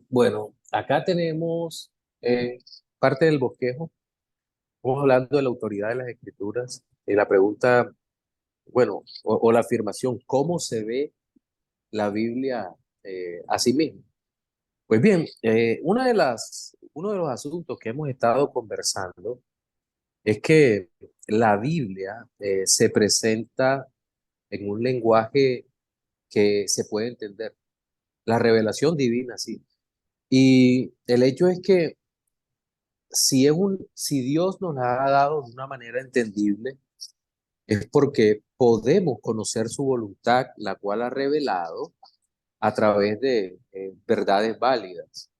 Bueno, acá tenemos parte del bosquejo. Estamos hablando de la autoridad de las escrituras y la pregunta, bueno, o la afirmación, ¿cómo se ve la Biblia a sí misma? Pues bien, uno de los asuntos que hemos estado conversando es que la Biblia se presenta en un lenguaje que se puede entender, la revelación divina, sí. Y el hecho es que si Dios nos la ha dado de una manera entendible, es porque podemos conocer su voluntad, la cual ha revelado a través de verdades válidas.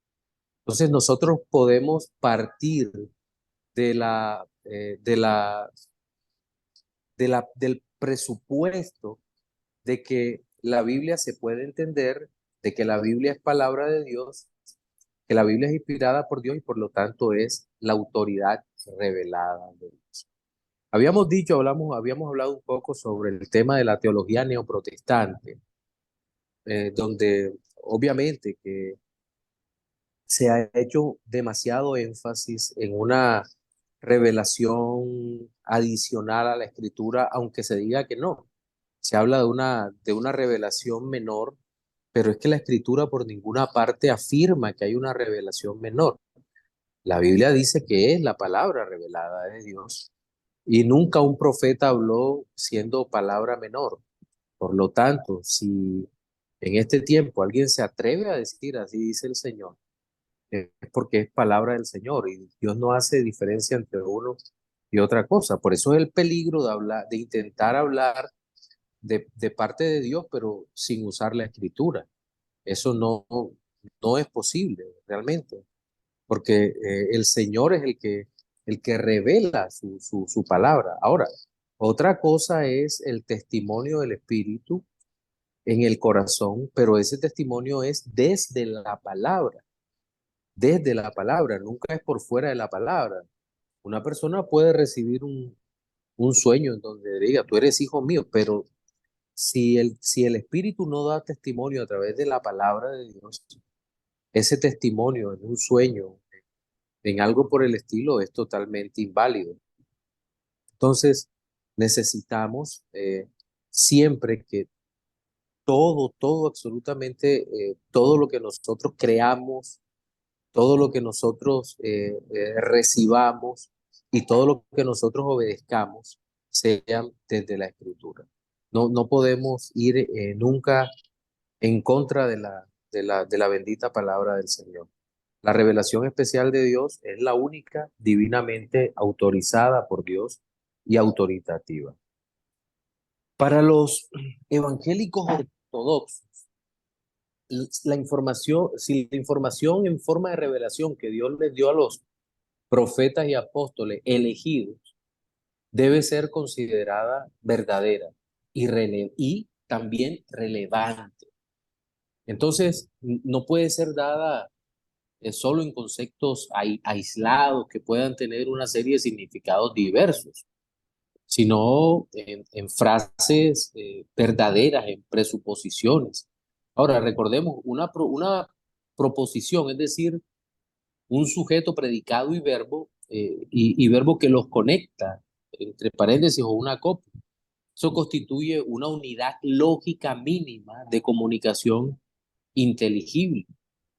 Entonces nosotros podemos partir de del presupuesto de que la Biblia se puede entender, de que la Biblia es palabra de Dios, que la Biblia es inspirada por Dios y por lo tanto es la autoridad revelada de Dios. Habíamos hablado un poco sobre el tema de la teología neoprotestante, donde obviamente que se ha hecho demasiado énfasis en una revelación adicional a la escritura, aunque se diga que no. Se habla de una revelación menor, pero es que la escritura por ninguna parte afirma que hay una revelación menor. La Biblia dice que es la palabra revelada de Dios y nunca un profeta habló siendo palabra menor. Por lo tanto, si en este tiempo alguien se atreve a decir así dice el Señor, es porque es palabra del Señor y Dios no hace diferencia entre uno y otra cosa. Por eso es el peligro de hablar, de intentar hablar de parte de Dios, pero sin usar la escritura. Eso no es posible realmente, porque el Señor es el que revela su palabra. Ahora, otra cosa es el testimonio del Espíritu en el corazón, pero ese testimonio es desde la palabra, nunca es por fuera de la palabra. Una persona puede recibir un sueño en donde diga, tú eres hijo mío, pero si el Espíritu no da testimonio a través de la palabra de Dios, ese testimonio en un sueño, en algo por el estilo, es totalmente inválido. Entonces, necesitamos siempre que todo, absolutamente, todo lo que nosotros creamos, todo lo que nosotros recibamos y todo lo que nosotros obedezcamos sean desde la escritura. No podemos ir nunca en contra de la bendita palabra del Señor. La revelación especial de Dios es la única divinamente autorizada por Dios y autoritativa. Para los evangélicos ortodoxos, si la información en forma de revelación que Dios les dio a los profetas y apóstoles elegidos debe ser considerada verdadera y también relevante. Entonces, no puede ser dada solo en conceptos aislados que puedan tener una serie de significados diversos, sino en frases verdaderas, en presuposiciones. Ahora, recordemos, una proposición, es decir, un sujeto, predicado y verbo, y verbo que los conecta, entre paréntesis o una copia. Eso constituye una unidad lógica mínima de comunicación inteligible.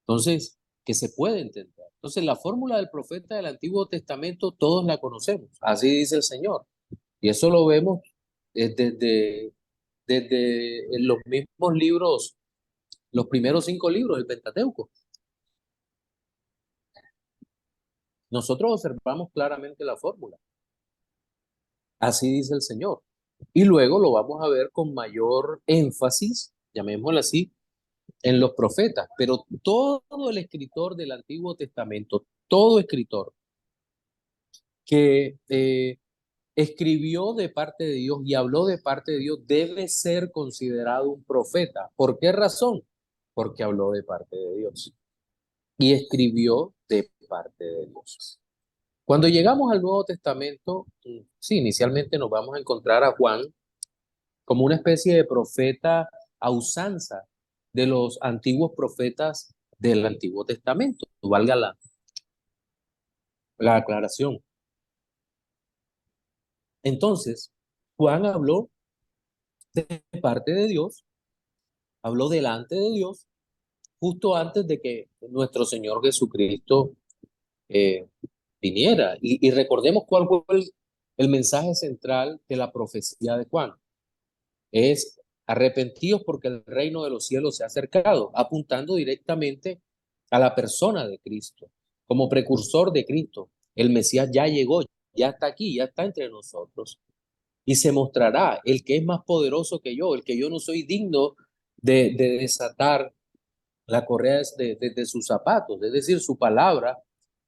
Entonces, que se puede entender. Entonces, la fórmula del profeta del Antiguo Testamento todos la conocemos. Así dice el Señor. Y eso lo vemos desde los mismos libros, los primeros 5 libros del Pentateuco. Nosotros observamos claramente la fórmula. Así dice el Señor. Y luego lo vamos a ver con mayor énfasis, llamémoslo así, en los profetas. Pero todo el escritor del Antiguo Testamento, todo escritor que escribió de parte de Dios y habló de parte de Dios debe ser considerado un profeta. ¿Por qué razón? Porque habló de parte de Dios y escribió de parte de Dios. Cuando llegamos al Nuevo Testamento, sí, inicialmente nos vamos a encontrar a Juan como una especie de profeta a usanza de los antiguos profetas del Antiguo Testamento, valga la aclaración. Entonces, Juan habló de parte de Dios, habló delante de Dios, justo antes de que nuestro Señor Jesucristo eh, viniera. Y recordemos cuál fue el mensaje central de la profecía de Juan. Es arrepentidos porque el reino de los cielos se ha acercado, apuntando directamente a la persona de Cristo, como precursor de Cristo. El Mesías ya llegó, ya está aquí, ya está entre nosotros. Y se mostrará el que es más poderoso que yo, el que yo no soy digno de desatar la correa de sus zapatos, es decir, su palabra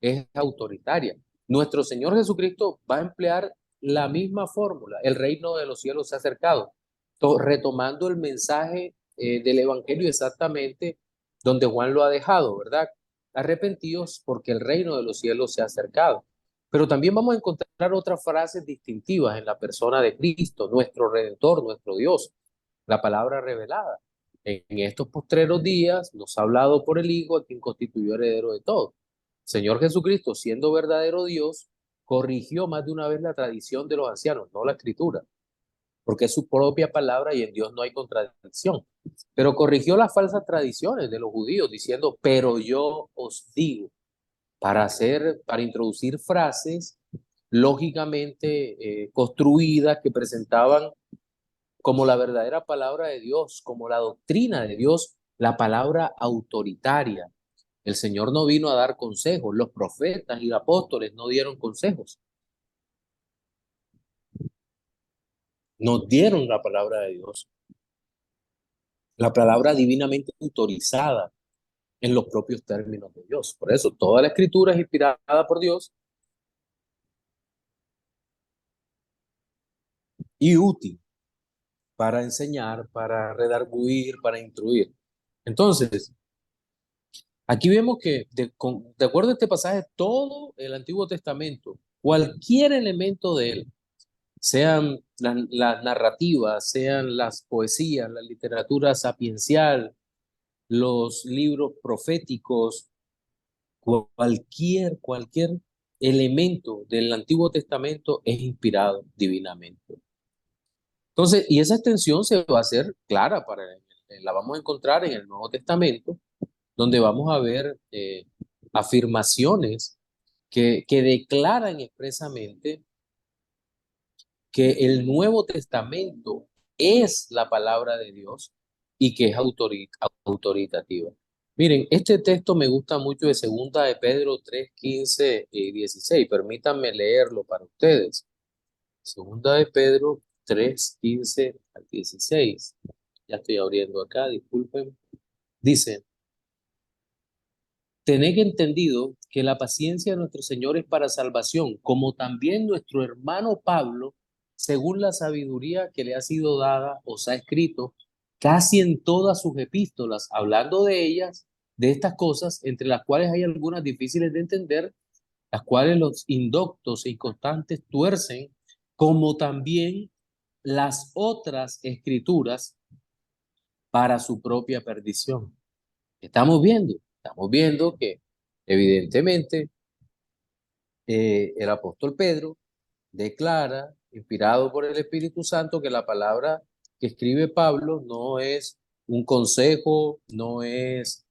es autoritaria. Nuestro Señor Jesucristo va a emplear la misma fórmula, el reino de los cielos se ha acercado, retomando el mensaje del Evangelio exactamente donde Juan lo ha dejado, ¿verdad? Arrepentidos porque el reino de los cielos se ha acercado. Pero también vamos a encontrar otras frases distintivas en la persona de Cristo, nuestro Redentor, nuestro Dios, la palabra revelada. En estos postreros días nos ha hablado por el Hijo, a quien constituyó heredero de todo. Señor Jesucristo, siendo verdadero Dios, corrigió más de una vez la tradición de los ancianos, no la escritura, porque es su propia palabra y en Dios no hay contradicción. Pero corrigió las falsas tradiciones de los judíos, diciendo, pero yo os digo, para introducir frases lógicamente construidas que presentaban como la verdadera palabra de Dios, como la doctrina de Dios, la palabra autoritaria. El Señor no vino a dar consejos, los profetas y apóstoles no dieron consejos, nos dieron la palabra de Dios, la palabra divinamente autorizada en los propios términos de Dios. Por eso, toda la escritura es inspirada por Dios y útil para enseñar, para redarguir, para instruir. Entonces, aquí vemos que, de acuerdo a este pasaje, todo el Antiguo Testamento, cualquier elemento de él, sean las narrativas, sean las poesías, la literatura sapiencial, los libros proféticos, cualquier elemento del Antiguo Testamento es inspirado divinamente. Entonces, y esa extensión se va a hacer clara, la vamos a encontrar en el Nuevo Testamento, donde vamos a ver afirmaciones que declaran expresamente que el Nuevo Testamento es la palabra de Dios y que es autoritativa. Miren, este texto me gusta mucho de Segunda de Pedro 3, 15 y 16. Permítanme leerlo para ustedes. Segunda de Pedro 3, 15 al 16. Ya estoy abriendo acá, disculpen. Dice, tened entendido que la paciencia de nuestro Señor es para salvación, como también nuestro hermano Pablo, según la sabiduría que le ha sido dada, os ha escrito casi en todas sus epístolas, hablando de ellas, de estas cosas, entre las cuales hay algunas difíciles de entender, las cuales los indoctos e inconstantes tuercen, como también las otras escrituras para su propia perdición. Estamos viendo que evidentemente el apóstol Pedro declara, inspirado por el Espíritu Santo, que la palabra que escribe Pablo no es un consejo, no es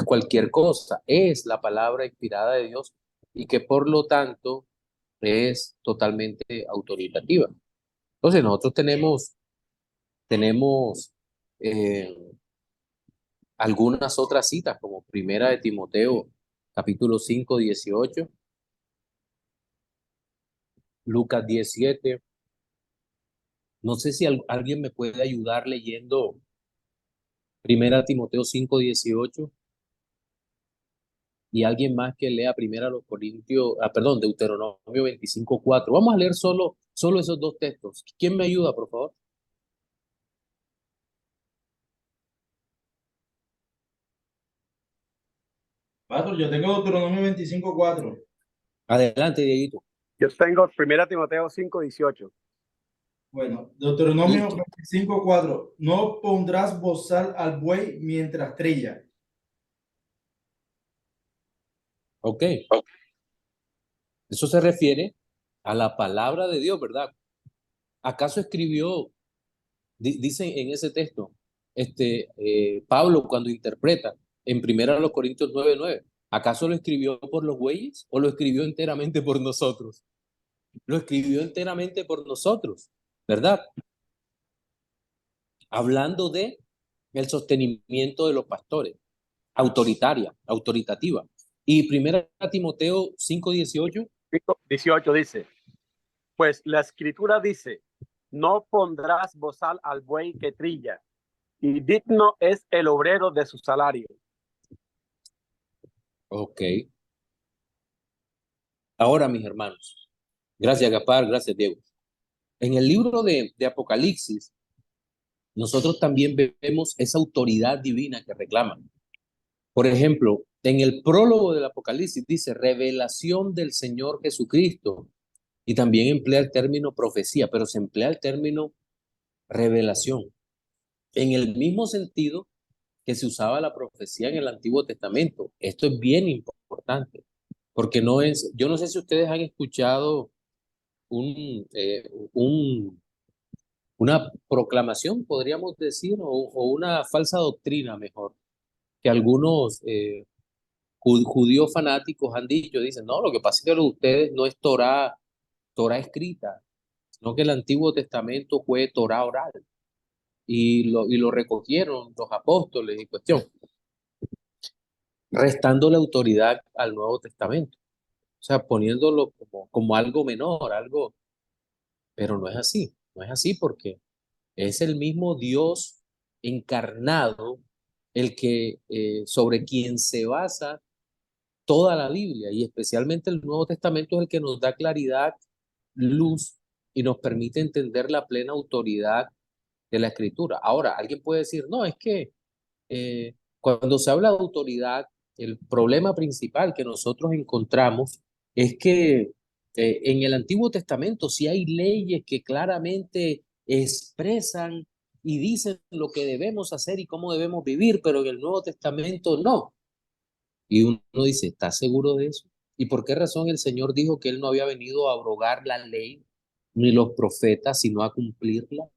cualquier cosa, es la palabra inspirada de Dios y que por lo tanto es totalmente autoritativa. Entonces nosotros tenemos eh, algunas otras citas, como Primera de Timoteo, capítulo 5 18, Lucas 17. No sé si alguien me puede ayudar leyendo Primera de Timoteo 5 18 y alguien más que lea Primera los Corintios, perdón, Deuteronomio 25 4. Vamos a leer solo esos dos textos. ¿Quién me ayuda, por favor? Pastor, yo tengo Deuteronomio 25:4. Adelante, Dieguito. Yo tengo 1 Timoteo 5:18. Bueno, Deuteronomio Listo. 25:4. No pondrás bozal al buey mientras trilla. Ok, eso se refiere a la palabra de Dios, ¿verdad? ¿Acaso escribió, dice en ese texto, Pablo cuando interpreta en 1 Corintios 9:9, ¿acaso lo escribió por los bueyes o lo escribió enteramente por nosotros? Lo escribió enteramente por nosotros, ¿verdad? Hablando de el sostenimiento de los pastores, autoritativa. Y 1 Timoteo 5:18, 18 dice, pues la escritura dice, no pondrás bozal al buey que trilla, y digno es el obrero de su salario. ok. Ahora, mis hermanos, gracias Gapar, gracias Diego. En el libro de Apocalipsis, nosotros también vemos esa autoridad divina que reclaman. Por ejemplo, en el prólogo del Apocalipsis dice revelación del Señor Jesucristo y también emplea el término profecía, pero se emplea el término revelación en el mismo sentido que se usaba la profecía en el Antiguo Testamento. Esto es bien importante, porque no es, yo no sé si ustedes han escuchado un, eh, un, una proclamación, podríamos decir, o una falsa doctrina mejor, que algunos judíos fanáticos han dicho, dicen, no, lo que pasa es que lo de ustedes no es Torah escrita, sino que el Antiguo Testamento fue Torah oral y lo recogieron los apóstoles y cuestión, restando la autoridad al Nuevo Testamento, o sea, poniéndolo como algo menor, algo, pero no es así porque es el mismo Dios encarnado el que sobre quien se basa toda la Biblia y especialmente el Nuevo Testamento es el que nos da claridad, luz y nos permite entender la plena autoridad de la Escritura. Ahora, alguien puede decir, no, es que cuando se habla de autoridad, el problema principal que nosotros encontramos es que en el Antiguo Testamento sí hay leyes que claramente expresan y dicen lo que debemos hacer y cómo debemos vivir, pero en el Nuevo Testamento no. Y uno dice, ¿estás seguro de eso? ¿Y por qué razón el Señor dijo que Él no había venido a abrogar la ley ni los profetas, sino a cumplirla?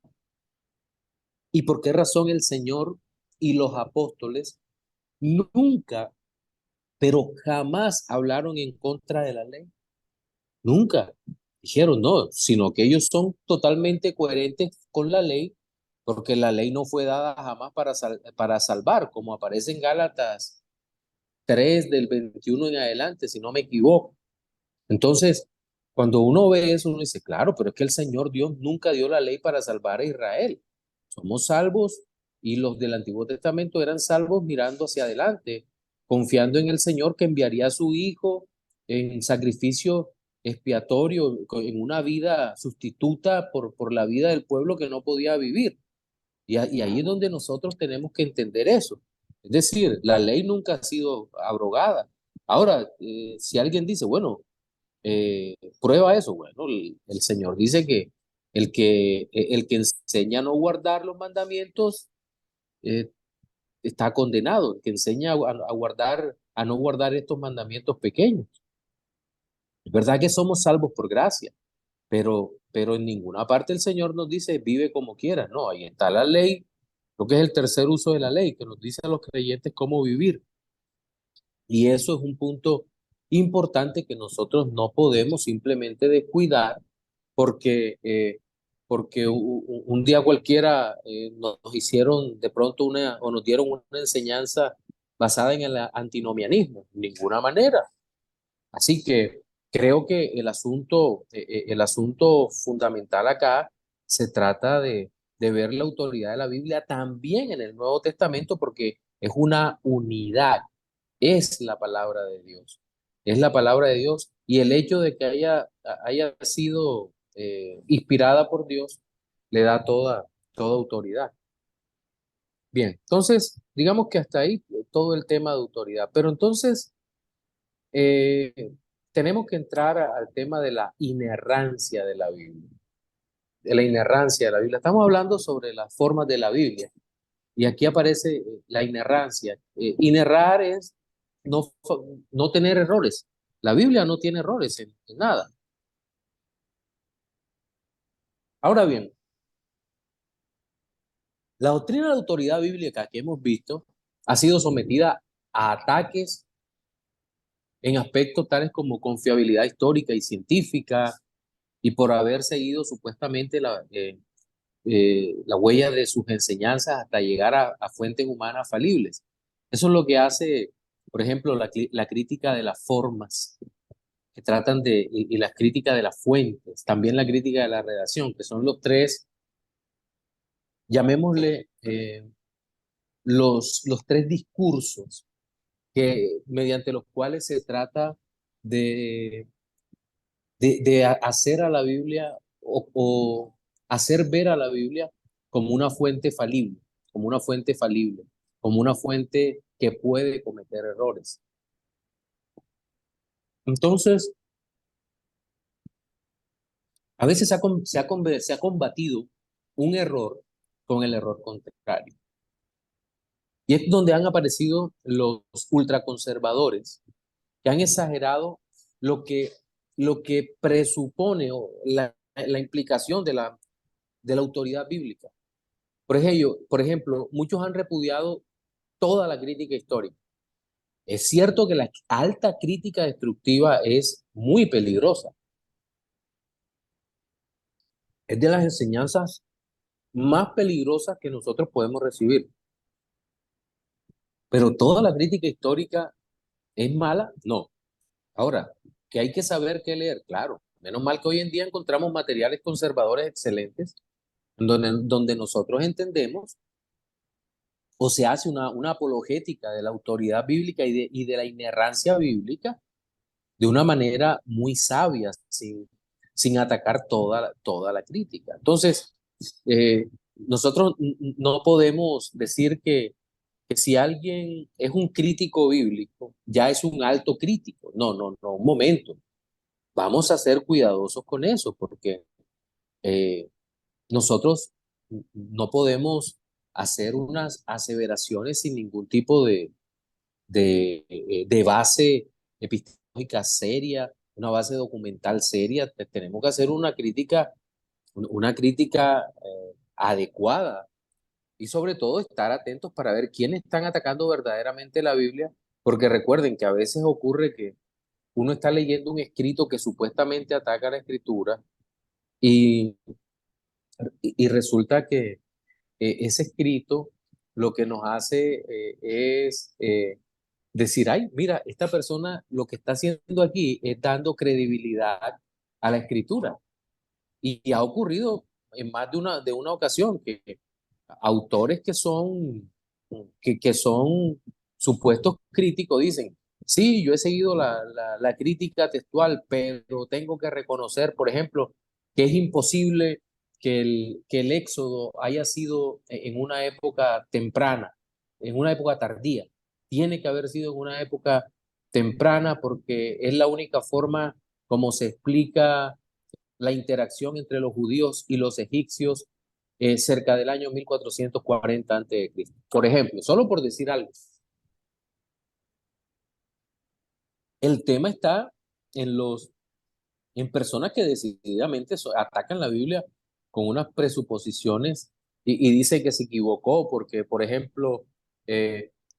¿Y por qué razón el Señor y los apóstoles nunca, pero jamás hablaron en contra de la ley? Nunca. Dijeron no, sino que ellos son totalmente coherentes con la ley, porque la ley no fue dada jamás para salvar, como aparece en Gálatas 3 del 21 en adelante, si no me equivoco. Entonces, cuando uno ve eso, uno dice, claro, pero es que el Señor Dios nunca dio la ley para salvar a Israel. Somos salvos y los del Antiguo Testamento eran salvos mirando hacia adelante, confiando en el Señor que enviaría a su Hijo en sacrificio expiatorio, en una vida sustituta por la vida del pueblo que no podía vivir. Y ahí es donde nosotros tenemos que entender eso. Es decir, la ley nunca ha sido abrogada. Ahora, si alguien dice, bueno, prueba eso. Bueno, el Señor dice que el que enseña a no guardar los mandamientos eh, está condenado. El que enseña a no guardar estos mandamientos pequeños. Es verdad que somos salvos por gracia, pero en ninguna parte el Señor nos dice vive como quieras. No, ahí está la ley, lo que es el tercer uso de la ley, que nos dice a los creyentes cómo vivir. Y eso es un punto importante que nosotros no podemos simplemente descuidar porque, un día cualquiera nos hicieron de pronto o nos dieron una enseñanza basada en el antinomianismo. De ninguna manera. Así que creo que el asunto fundamental acá se trata de ver la autoridad de la Biblia también en el Nuevo Testamento porque es una unidad, es la palabra de Dios, es la palabra de Dios y el hecho de que haya sido inspirada por Dios le da toda autoridad. Bien, entonces digamos que hasta ahí todo el tema de autoridad, pero entonces eh, tenemos que entrar al tema de la inerrancia de la Biblia, de la inerrancia de la Biblia. Estamos hablando sobre las formas de la Biblia y aquí aparece la inerrancia. Inerrar es no, no tener errores. La Biblia no tiene errores en nada. Ahora bien, la doctrina de la autoridad bíblica que hemos visto ha sido sometida a ataques en aspectos tales como confiabilidad histórica y científica y por haber seguido supuestamente la huella de sus enseñanzas hasta llegar a fuentes humanas falibles. Eso es lo que hace, por ejemplo, la crítica de las formas, que tratan y las críticas de las fuentes, también la crítica de la redacción, que son los tres, llamémosle, los tres discursos mediante los cuales se trata de, hacer a la Biblia o hacer ver a la Biblia como una fuente falible, como una fuente falible, como una fuente que puede cometer errores. Entonces, a veces se ha combatido un error con el error contrario. Y es donde han aparecido los ultraconservadores, que han exagerado lo que, lo que presupone o la implicación de la autoridad bíblica. Por ejemplo, muchos han repudiado toda la crítica histórica. Es cierto que la alta crítica destructiva es muy peligrosa. Es de las enseñanzas más peligrosas que nosotros podemos recibir. Pero toda la crítica histórica es mala, no. Ahora, que hay que saber qué leer, claro. Menos mal que hoy en día encontramos materiales conservadores excelentes, donde nosotros entendemos o se hace una apologética de la autoridad bíblica y de la inerrancia bíblica de una manera muy sabia, sin atacar toda la crítica. Entonces, nosotros no podemos decir que si alguien es un crítico bíblico, ya es un alto crítico. No, no, no, un momento. Vamos a ser cuidadosos con eso, porque eh, nosotros no podemos hacer unas aseveraciones sin ningún tipo de base epistemológica seria, una base documental seria. Tenemos que hacer una crítica adecuada y sobre todo estar atentos para ver quiénes están atacando verdaderamente la Biblia, porque recuerden que a veces ocurre que uno está leyendo un escrito que supuestamente ataca la escritura y, y resulta que ese escrito lo que nos hace es decir, ay, mira, esta persona lo que está haciendo aquí es dando credibilidad a la escritura. Y ha ocurrido en más de una ocasión que autores que son supuestos críticos dicen, sí, yo he seguido la crítica textual, pero tengo que reconocer, por ejemplo, que es imposible que el éxodo haya sido en una época temprana, en una época tardía. Tiene que haber sido en una época temprana porque es la única forma como se explica la interacción entre los judíos y los egipcios cerca del año 1440 a.C. Por ejemplo, solo por decir algo, el tema está en en personas que decididamente atacan la Biblia con unas presuposiciones y dice que se equivocó porque, por ejemplo,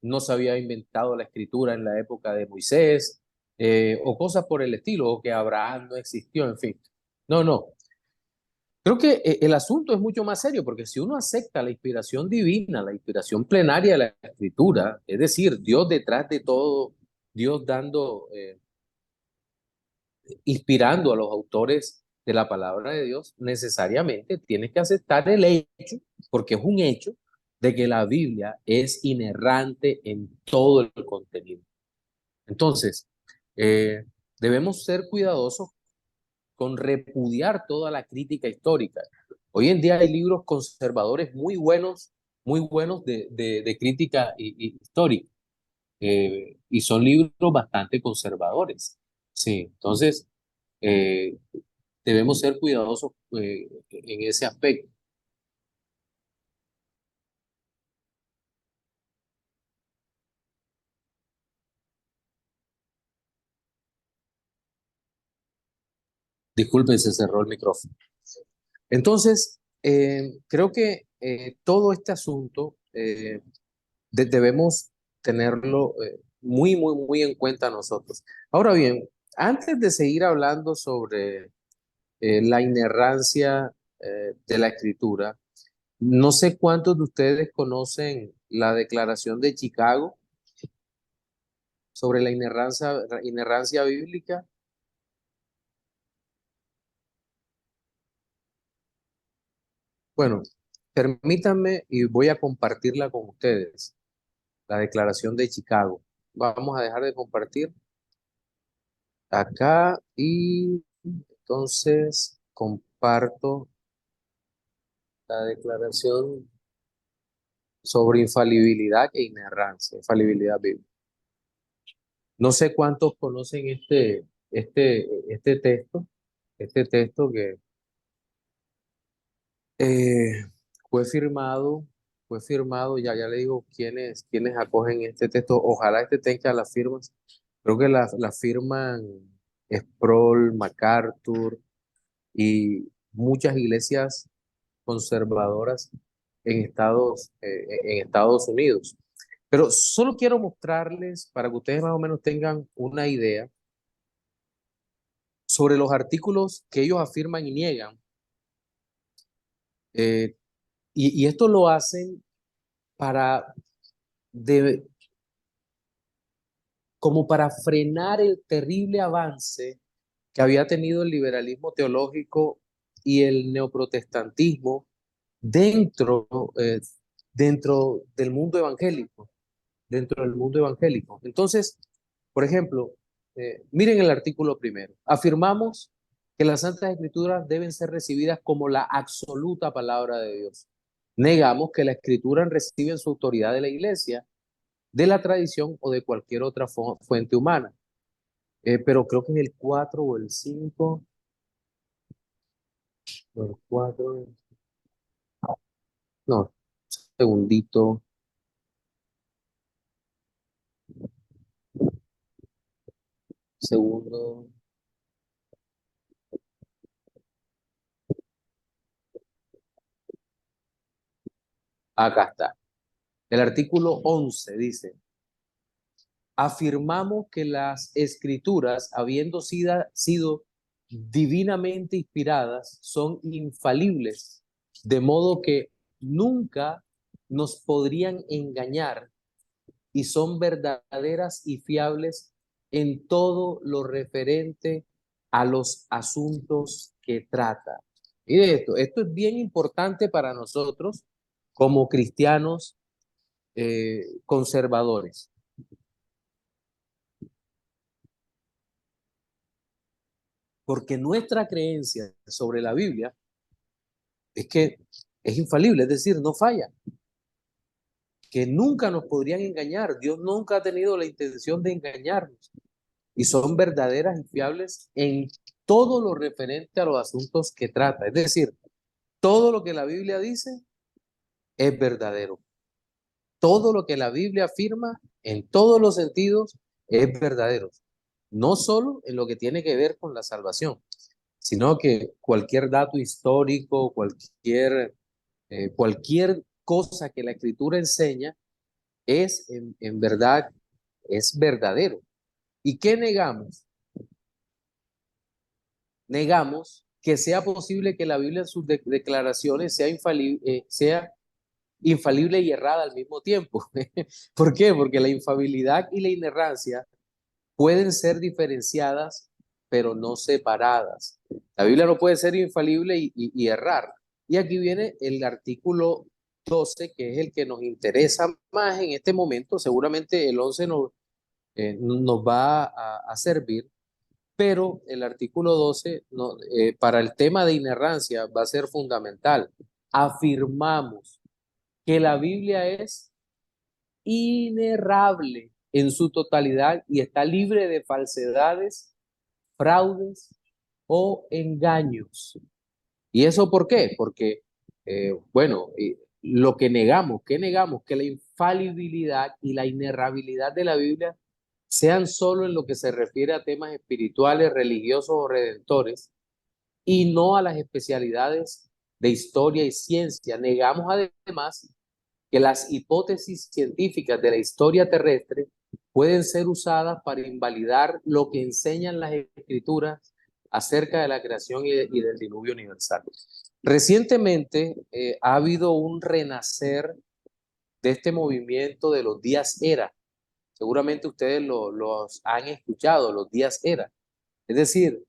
no se había inventado la escritura en la época de Moisés, o cosas por el estilo, o que Abraham no existió, en fin. No, no. Creo que el asunto es mucho más serio, porque si uno acepta la inspiración divina, la inspiración plenaria de la escritura, es decir, Dios detrás de todo, Dios inspirando a los autores de la palabra de Dios, necesariamente tienes que aceptar el hecho, porque es un hecho, de que la Biblia es inerrante en todo el contenido. Entonces, eh, debemos ser cuidadosos con repudiar toda la crítica histórica. Hoy en día hay libros conservadores muy buenos de crítica histórica, y son libros bastante conservadores. Sí, entonces eh, debemos ser cuidadosos en ese aspecto. Disculpen, se cerró el micrófono. Entonces, creo que todo este asunto debemos tenerlo muy en cuenta nosotros. Ahora bien, antes de seguir hablando sobre la inerrancia de la escritura, no sé cuántos de ustedes conocen la Declaración de Chicago sobre la inerrancia bíblica. Bueno, permítanme y voy a compartirla con ustedes, la Declaración de Chicago. Vamos a dejar de compartir acá y entonces comparto la Declaración sobre infalibilidad e inerrancia, infalibilidad bíblica. No sé cuántos conocen este texto que eh, fue firmado, ya le digo quiénes acogen este texto. Ojalá este tenga las firmas. Creo que la firman Sproul, MacArthur y muchas iglesias conservadoras en Estados Unidos. Pero solo quiero mostrarles para que ustedes más o menos tengan una idea sobre los artículos que ellos afirman y niegan. Eh, y esto lo hacen para de, como para frenar el terrible avance que había tenido el liberalismo teológico y el neoprotestantismo dentro, eh, dentro del mundo evangélico, dentro del mundo evangélico. Entonces, por ejemplo, miren el artículo primero. Afirmamos que las Santas Escrituras deben ser recibidas como la absoluta palabra de Dios. Negamos que la Escritura recibe su autoridad de la Iglesia, de la tradición o de cualquier otra fuente humana. Pero creo que es el 4 o el 5, o el 4, no, segundito, segundo, acá está. El artículo 11 dice, afirmamos que las escrituras, habiendo sido divinamente inspiradas, son infalibles, de modo que nunca nos podrían engañar y son verdaderas y fiables en todo lo referente a los asuntos que trata. Mire esto es bien importante para nosotros como cristianos conservadores. Porque nuestra creencia sobre la Biblia es que es infalible, es decir, no falla, que nunca nos podrían engañar. Dios nunca ha tenido la intención de engañarnos y son verdaderas y fiables en todo lo referente a los asuntos que trata. Es decir, todo lo que la Biblia dice es verdadero. Todo lo que la Biblia afirma en todos los sentidos es verdadero. No solo en lo que tiene que ver con la salvación, sino que cualquier dato histórico, cualquier cosa que la escritura enseña es en verdad, es verdadero. ¿Y qué negamos? Negamos que sea posible que la Biblia en sus declaraciones sea infalible y errada al mismo tiempo. ¿Por qué? Porque la infalibilidad y la inerrancia pueden ser diferenciadas, pero no separadas. La Biblia no puede ser infalible y errar. Y aquí viene el artículo 12, que es el que nos interesa más en este momento. Seguramente el 11 nos va a servir, pero el artículo 12 para el tema de inerrancia va a ser fundamental. Afirmamos que la Biblia es inerrable en su totalidad y está libre de falsedades, fraudes o engaños. ¿Y eso por qué? Porque, bueno, lo que negamos, ¿qué negamos? Que la infalibilidad y la inerrabilidad de la Biblia sean solo en lo que se refiere a temas espirituales, religiosos o redentores, y no a las especialidades de historia y ciencia. Negamos además que las hipótesis científicas de la historia terrestre pueden ser usadas para invalidar lo que enseñan las escrituras acerca de la creación y del diluvio universal. Recientemente ha habido un renacer de este movimiento de los días era. Seguramente ustedes los han escuchado, los días era. Es decir,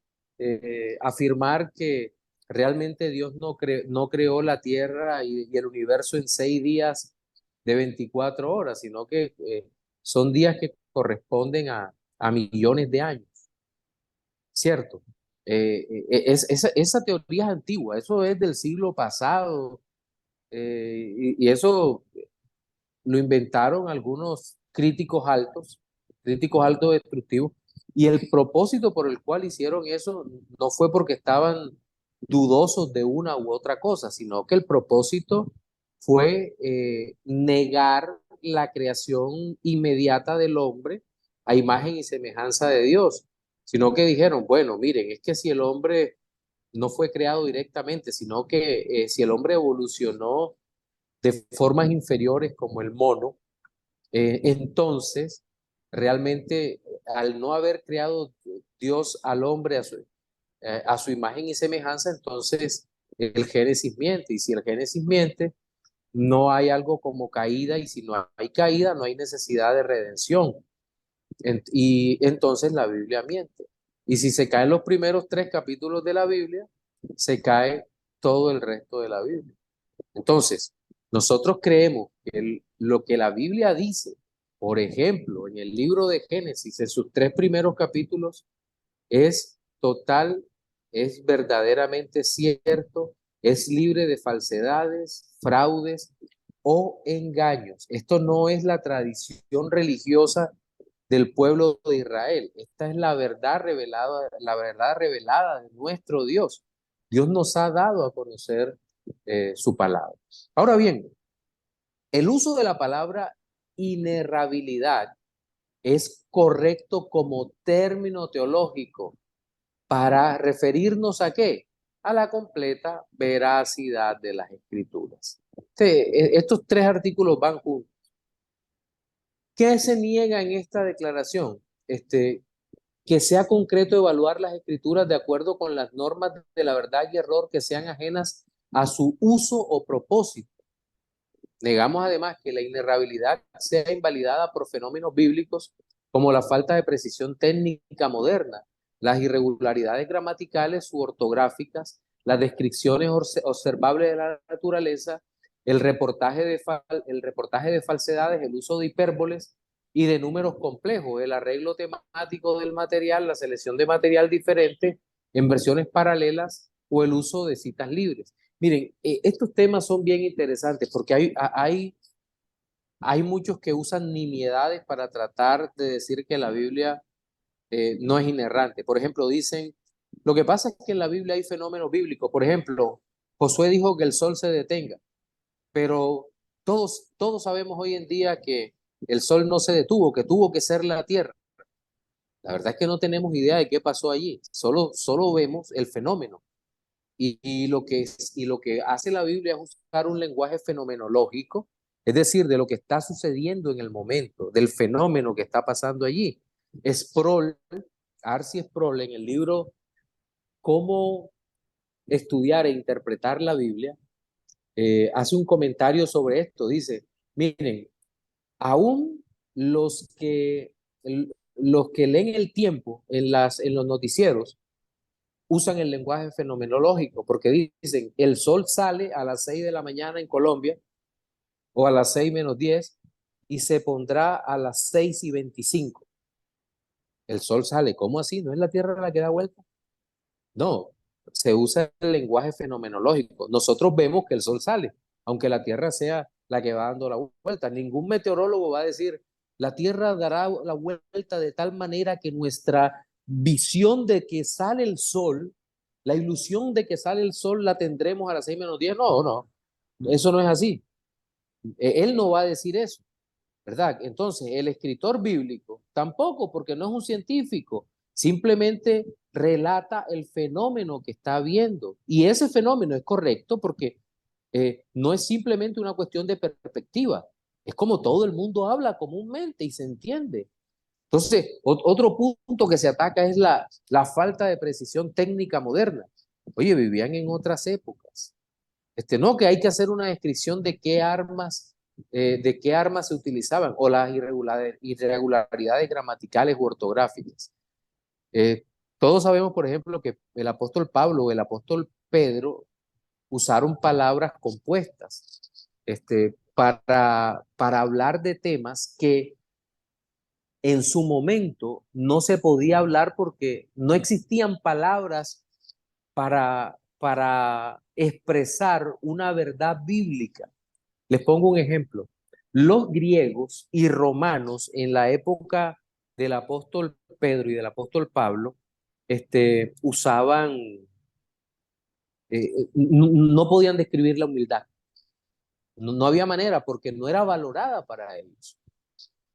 afirmar que realmente Dios no creó la tierra y el universo en 6 días de 24 horas, sino que son días que corresponden a millones de años, ¿cierto? Esa teoría es antigua, eso es del siglo pasado, y eso lo inventaron algunos críticos altos destructivos, y el propósito por el cual hicieron eso no fue porque estaban dudosos de una u otra cosa, sino que el propósito fue negar la creación inmediata del hombre a imagen y semejanza de Dios, sino que dijeron, bueno, miren, es que si el hombre no fue creado directamente, sino que si el hombre evolucionó de formas inferiores como el mono, entonces realmente al no haber creado Dios al hombre a su imagen y semejanza, entonces el Génesis miente. Y si el Génesis miente, no hay algo como caída, y si no hay caída, no hay necesidad de redención. Y entonces la Biblia miente. Y si se caen los primeros 3 capítulos de la Biblia, se cae todo el resto de la Biblia. Entonces, nosotros creemos que lo que la Biblia dice, por ejemplo, en el libro de Génesis, en sus 3 primeros capítulos, es total, es verdaderamente cierto, es libre de falsedades, fraudes o engaños. Esto no es la tradición religiosa del pueblo de Israel. Esta es la verdad revelada de nuestro Dios. Dios nos ha dado a conocer su palabra. Ahora bien, el uso de la palabra inerrabilidad es correcto como término teológico para referirnos ¿a qué? A la completa veracidad de las escrituras. Estos 3 artículos van juntos. ¿Qué se niega en esta declaración? Que sea concreto evaluar las escrituras de acuerdo con las normas de la verdad y error que sean ajenas a su uso o propósito. Negamos además que la inerrabilidad sea invalidada por fenómenos bíblicos como la falta de precisión técnica moderna, las irregularidades gramaticales u ortográficas, las descripciones observables de la naturaleza, el reportaje de falsedades, el uso de hipérboles y de números complejos, el arreglo temático del material, la selección de material diferente en versiones paralelas o el uso de citas libres. Miren, estos temas son bien interesantes porque hay muchos que usan nimiedades para tratar de decir que la Biblia no es inerrante. Por ejemplo, dicen, lo que pasa es que en la Biblia hay fenómenos bíblicos. Por ejemplo, Josué dijo que el sol se detenga, pero todos sabemos hoy en día que el sol no se detuvo, que tuvo que ser la tierra. La verdad es que no tenemos idea de qué pasó allí, solo vemos el fenómeno. Y lo que hace la Biblia es usar un lenguaje fenomenológico, es decir, de lo que está sucediendo en el momento, del fenómeno que está pasando allí. Sproul, Arcy Sproul, en el libro Cómo estudiar e interpretar la Biblia, hace un comentario sobre esto. Dice, miren, aún los que leen el tiempo en los noticieros, usan el lenguaje fenomenológico, porque dicen, el sol sale a las 6 de la mañana en Colombia, o a las 6 menos 10, y se pondrá a las 6:25. El sol sale, ¿cómo así? ¿No es la Tierra la que da vuelta? No, se usa el lenguaje fenomenológico. Nosotros vemos que el sol sale, aunque la Tierra sea la que va dando la vuelta. Ningún meteorólogo va a decir, la Tierra dará la vuelta de tal manera que nuestra visión de que sale el sol, la ilusión de que sale el sol la tendremos a las 6 menos 10. No, no, eso no es así. Él no va a decir eso, ¿verdad? Entonces, el escritor bíblico tampoco, porque no es un científico, simplemente relata el fenómeno que está viendo. Y ese fenómeno es correcto porque no es simplemente una cuestión de perspectiva, es como todo el mundo habla comúnmente y se entiende. Entonces, otro punto que se ataca es la falta de precisión técnica moderna. Oye, vivían en otras épocas. No, que hay que hacer una descripción de qué armas se utilizaban o las irregularidades gramaticales u ortográficas. Todos sabemos, por ejemplo, que el apóstol Pablo o el apóstol Pedro usaron palabras compuestas para hablar de temas que en su momento no se podía hablar porque no existían palabras para expresar una verdad bíblica. Les pongo un ejemplo. Los griegos y romanos en la época del apóstol Pedro y del apóstol Pablo usaban, no podían describir la humildad. No había manera porque no era valorada para ellos.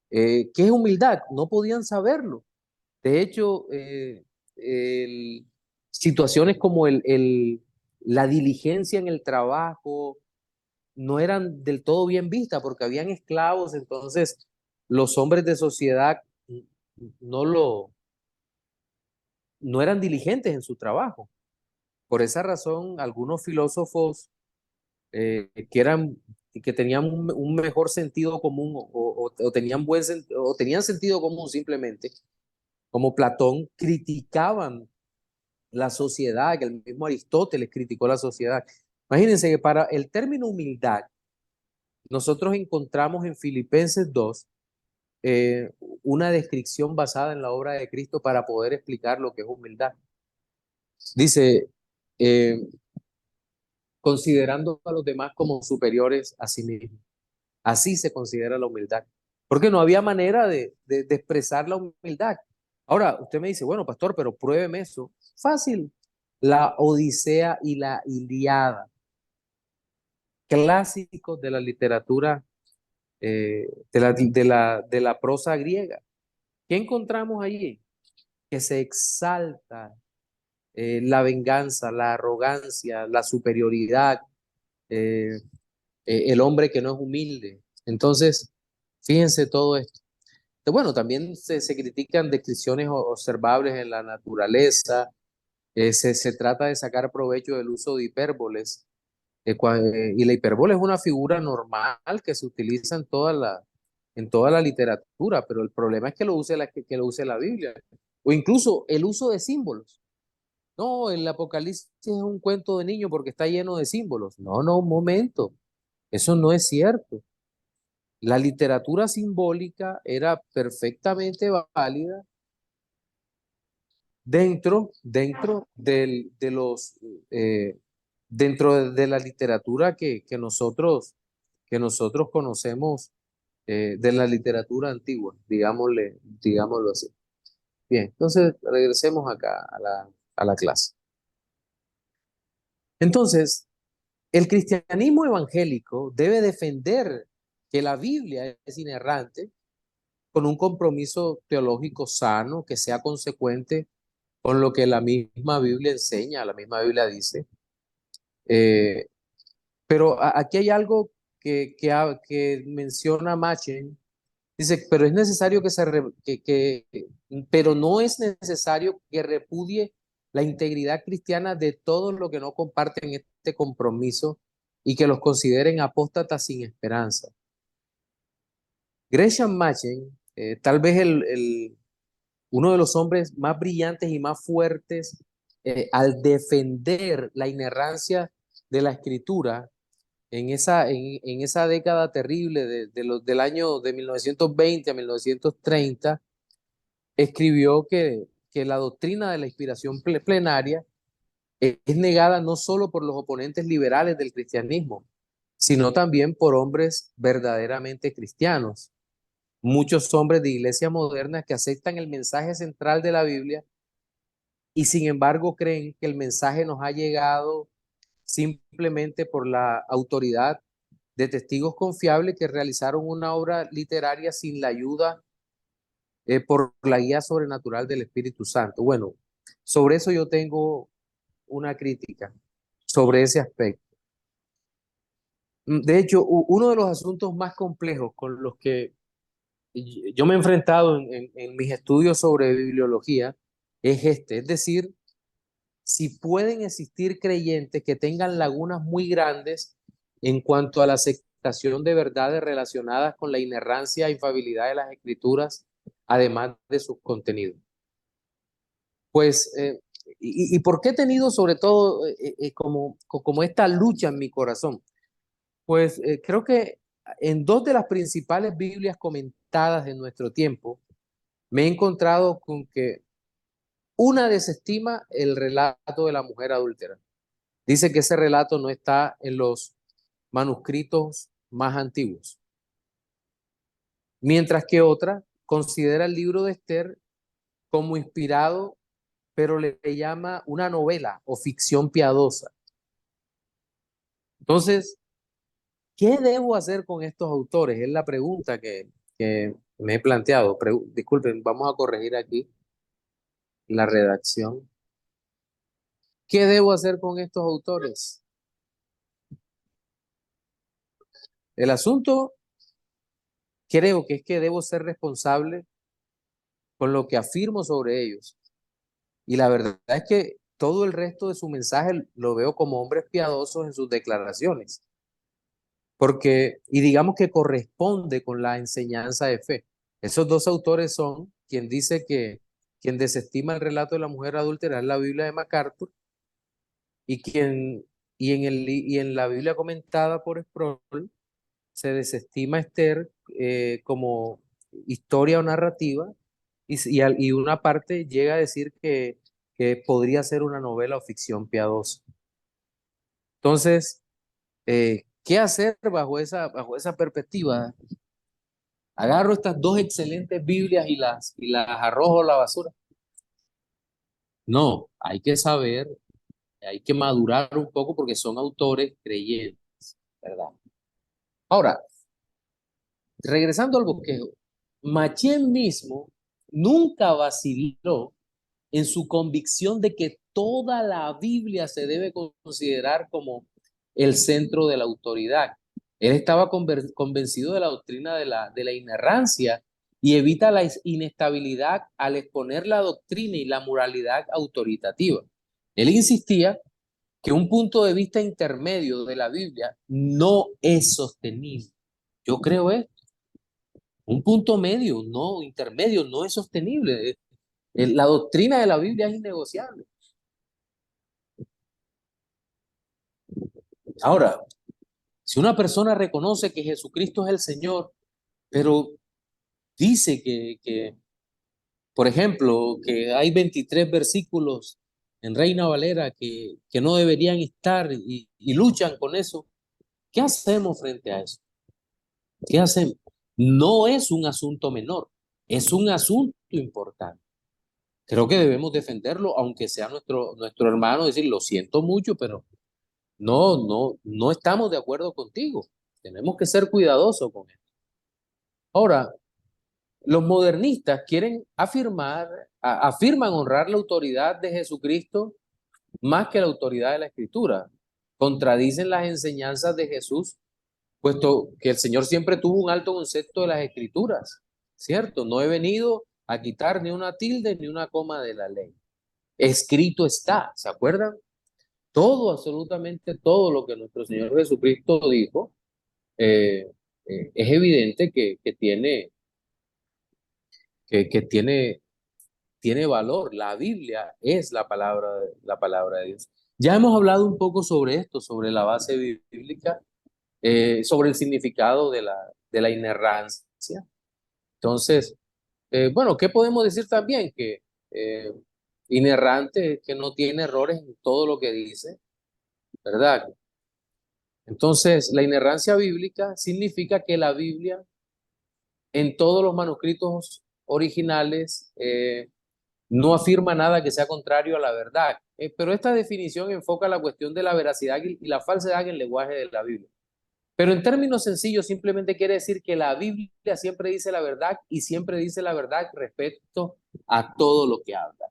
¿Qué es humildad? No podían saberlo. De hecho, situaciones como la diligencia en el trabajo no eran del todo bien vistas porque habían esclavos, entonces los hombres de sociedad no, no eran diligentes en su trabajo. Por esa razón, algunos filósofos que tenían un mejor sentido común o tenían o tenían sentido común simplemente, como Platón, criticaban la sociedad, que el mismo Aristóteles criticó la sociedad. Imagínense que para el término humildad, nosotros encontramos en Filipenses 2 eh, una descripción basada en la obra de Cristo para poder explicar lo que es humildad. Dice, eh, considerando a los demás como superiores a sí mismos. Así se considera la humildad. Porque no había manera de expresar la humildad. Ahora, usted me dice, bueno, pastor, pero pruébeme eso. Fácil. La Odisea y la Ilíada, clásicos de la literatura, de la prosa griega. ¿Qué encontramos allí? Que se exalta la venganza, la arrogancia, la superioridad, eh, el hombre que no es humilde. Entonces, fíjense todo esto. Bueno, también se critican descripciones observables en la naturaleza, se trata de sacar provecho del uso de hipérboles, y la hipérbole es una figura normal que se utiliza en toda la literatura, pero el problema es que que lo use la Biblia, o incluso el uso de símbolos. No, el Apocalipsis es un cuento de niño porque está lleno de símbolos. No, no, un momento, eso no es cierto. La literatura simbólica era perfectamente válida eh, dentro de la literatura que nosotros conocemos, de la literatura antigua, digámoslo así. Bien, entonces regresemos acá a la clase. Entonces, el cristianismo evangélico debe defender que la Biblia es inerrante con un compromiso teológico sano que sea consecuente con lo que la misma Biblia enseña, la misma Biblia dice. Eh, pero aquí hay algo que menciona Machen. Dice, pero es necesario pero no es necesario que repudie la integridad cristiana de todos los que no comparten este compromiso y que los consideren apóstatas sin esperanza. Gresham Machen, tal vez uno de los hombres más brillantes y más fuertes al defender la inerrancia de la escritura en esa década terrible del año de 1920 a 1930, escribió que la doctrina de la inspiración plenaria es negada no solo por los oponentes liberales del cristianismo, sino también por hombres verdaderamente cristianos. Muchos hombres de iglesia moderna que aceptan el mensaje central de la Biblia y sin embargo creen que el mensaje nos ha llegado simplemente por la autoridad de testigos confiables que realizaron una obra literaria sin la ayuda por la guía sobrenatural del Espíritu Santo. Bueno, Sobre eso yo tengo una crítica, sobre ese aspecto. De hecho, uno de los asuntos más complejos con los que yo me he enfrentado en mis estudios sobre bibliología es este, es decir, si pueden existir creyentes que tengan lagunas muy grandes en cuanto a la aceptación de verdades relacionadas con la inerrancia e infalibilidad de las escrituras, además de sus contenidos. Pues, y por qué he tenido sobre todo como esta lucha en mi corazón? Pues creo que en dos de las principales Biblias comentadas en nuestro tiempo, me he encontrado con que una desestima el relato de la mujer adúltera. Dice que ese relato no está en los manuscritos más antiguos, mientras que otra considera el libro de Esther como inspirado, pero le llama una novela o ficción piadosa. Entonces, ¿qué debo hacer con estos autores? Es la pregunta que me he planteado. Disculpen, vamos a corregir aquí la redacción. ¿Qué debo hacer con estos autores? El asunto creo que es que debo ser responsable con lo que afirmo sobre ellos. Y la verdad es que todo el resto de su mensaje lo veo como hombres piadosos en sus declaraciones, porque, y digamos que corresponde con la enseñanza de fe. Esos dos autores son quien dice que quien desestima el relato de la mujer adúltera es la Biblia de MacArthur y y en la Biblia comentada por Sproul se desestima Esther como historia o narrativa y una parte llega a decir que podría ser una novela o ficción piadosa. Entonces, ¿qué hacer bajo esa perspectiva? Agarro estas dos excelentes Biblias y las arrojo a la basura. No, hay que saber, hay que madurar un poco porque son autores creyentes, ¿verdad? Ahora, regresando al bosquejo, Machen mismo nunca vaciló en su convicción de que toda la Biblia se debe considerar como el centro de la autoridad. Él estaba convencido de la doctrina de la inerrancia y evita la inestabilidad al exponer la doctrina y la moralidad autoritativa. Él insistía que un punto de vista intermedio de la Biblia no es sostenible. Yo creo esto. Un punto medio, no intermedio, no es sostenible. La doctrina de la Biblia es innegociable. Ahora, si una persona reconoce que Jesucristo es el Señor, pero dice por ejemplo, que hay 23 versículos en Reina Valera que no deberían estar y luchan con eso, ¿qué hacemos frente a eso? ¿Qué hacemos? No es un asunto menor, es un asunto importante. Creo que debemos defenderlo, aunque sea nuestro hermano, decir, lo siento mucho, pero no estamos de acuerdo contigo. Tenemos que ser cuidadosos con esto. Ahora, los modernistas quieren afirman honrar la autoridad de Jesucristo más que la autoridad de la Escritura. Contradicen las enseñanzas de Jesús, puesto que el Señor siempre tuvo un alto concepto de las Escrituras, ¿cierto? No he venido a quitar ni una tilde ni una coma de la ley. Escrito está, ¿se acuerdan? Todo, absolutamente todo lo que nuestro Señor Jesucristo dijo, eh, es evidente tiene valor. La Biblia es la palabra de Dios. Ya hemos hablado un poco sobre esto, sobre la base bíblica, sobre el significado de la inerrancia. Entonces, bueno, ¿qué podemos decir también? Que inerrante es que no tiene errores en todo lo que dice, ¿verdad? Entonces, la inerrancia bíblica significa que la Biblia, en todos los manuscritos originales, no afirma nada que sea contrario a la verdad. Pero esta definición enfoca la cuestión de la veracidad y la falsedad en el lenguaje de la Biblia. Pero en términos sencillos, simplemente quiere decir que la Biblia siempre dice la verdad y siempre dice la verdad respecto a todo lo que habla.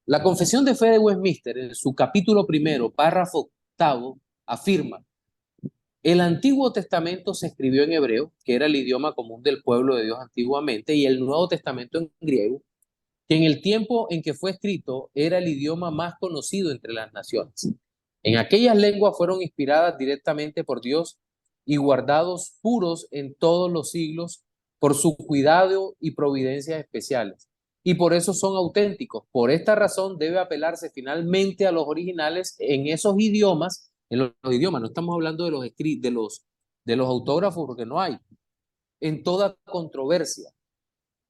La Confesión de Fe de Westminster, en su capítulo primero, párrafo octavo, afirma: el Antiguo Testamento se escribió en hebreo, que era el idioma común del pueblo de Dios antiguamente, y el Nuevo Testamento en griego, que en el tiempo en que fue escrito era el idioma más conocido entre las naciones. En aquellas lenguas fueron inspiradas directamente por Dios y guardados puros en todos los siglos por su cuidado y providencias especiales. Y por eso son auténticos. Por esta razón debe apelarse finalmente a los originales en esos idiomas, los idiomas, no estamos hablando de los autógrafos porque no hay, en toda controversia.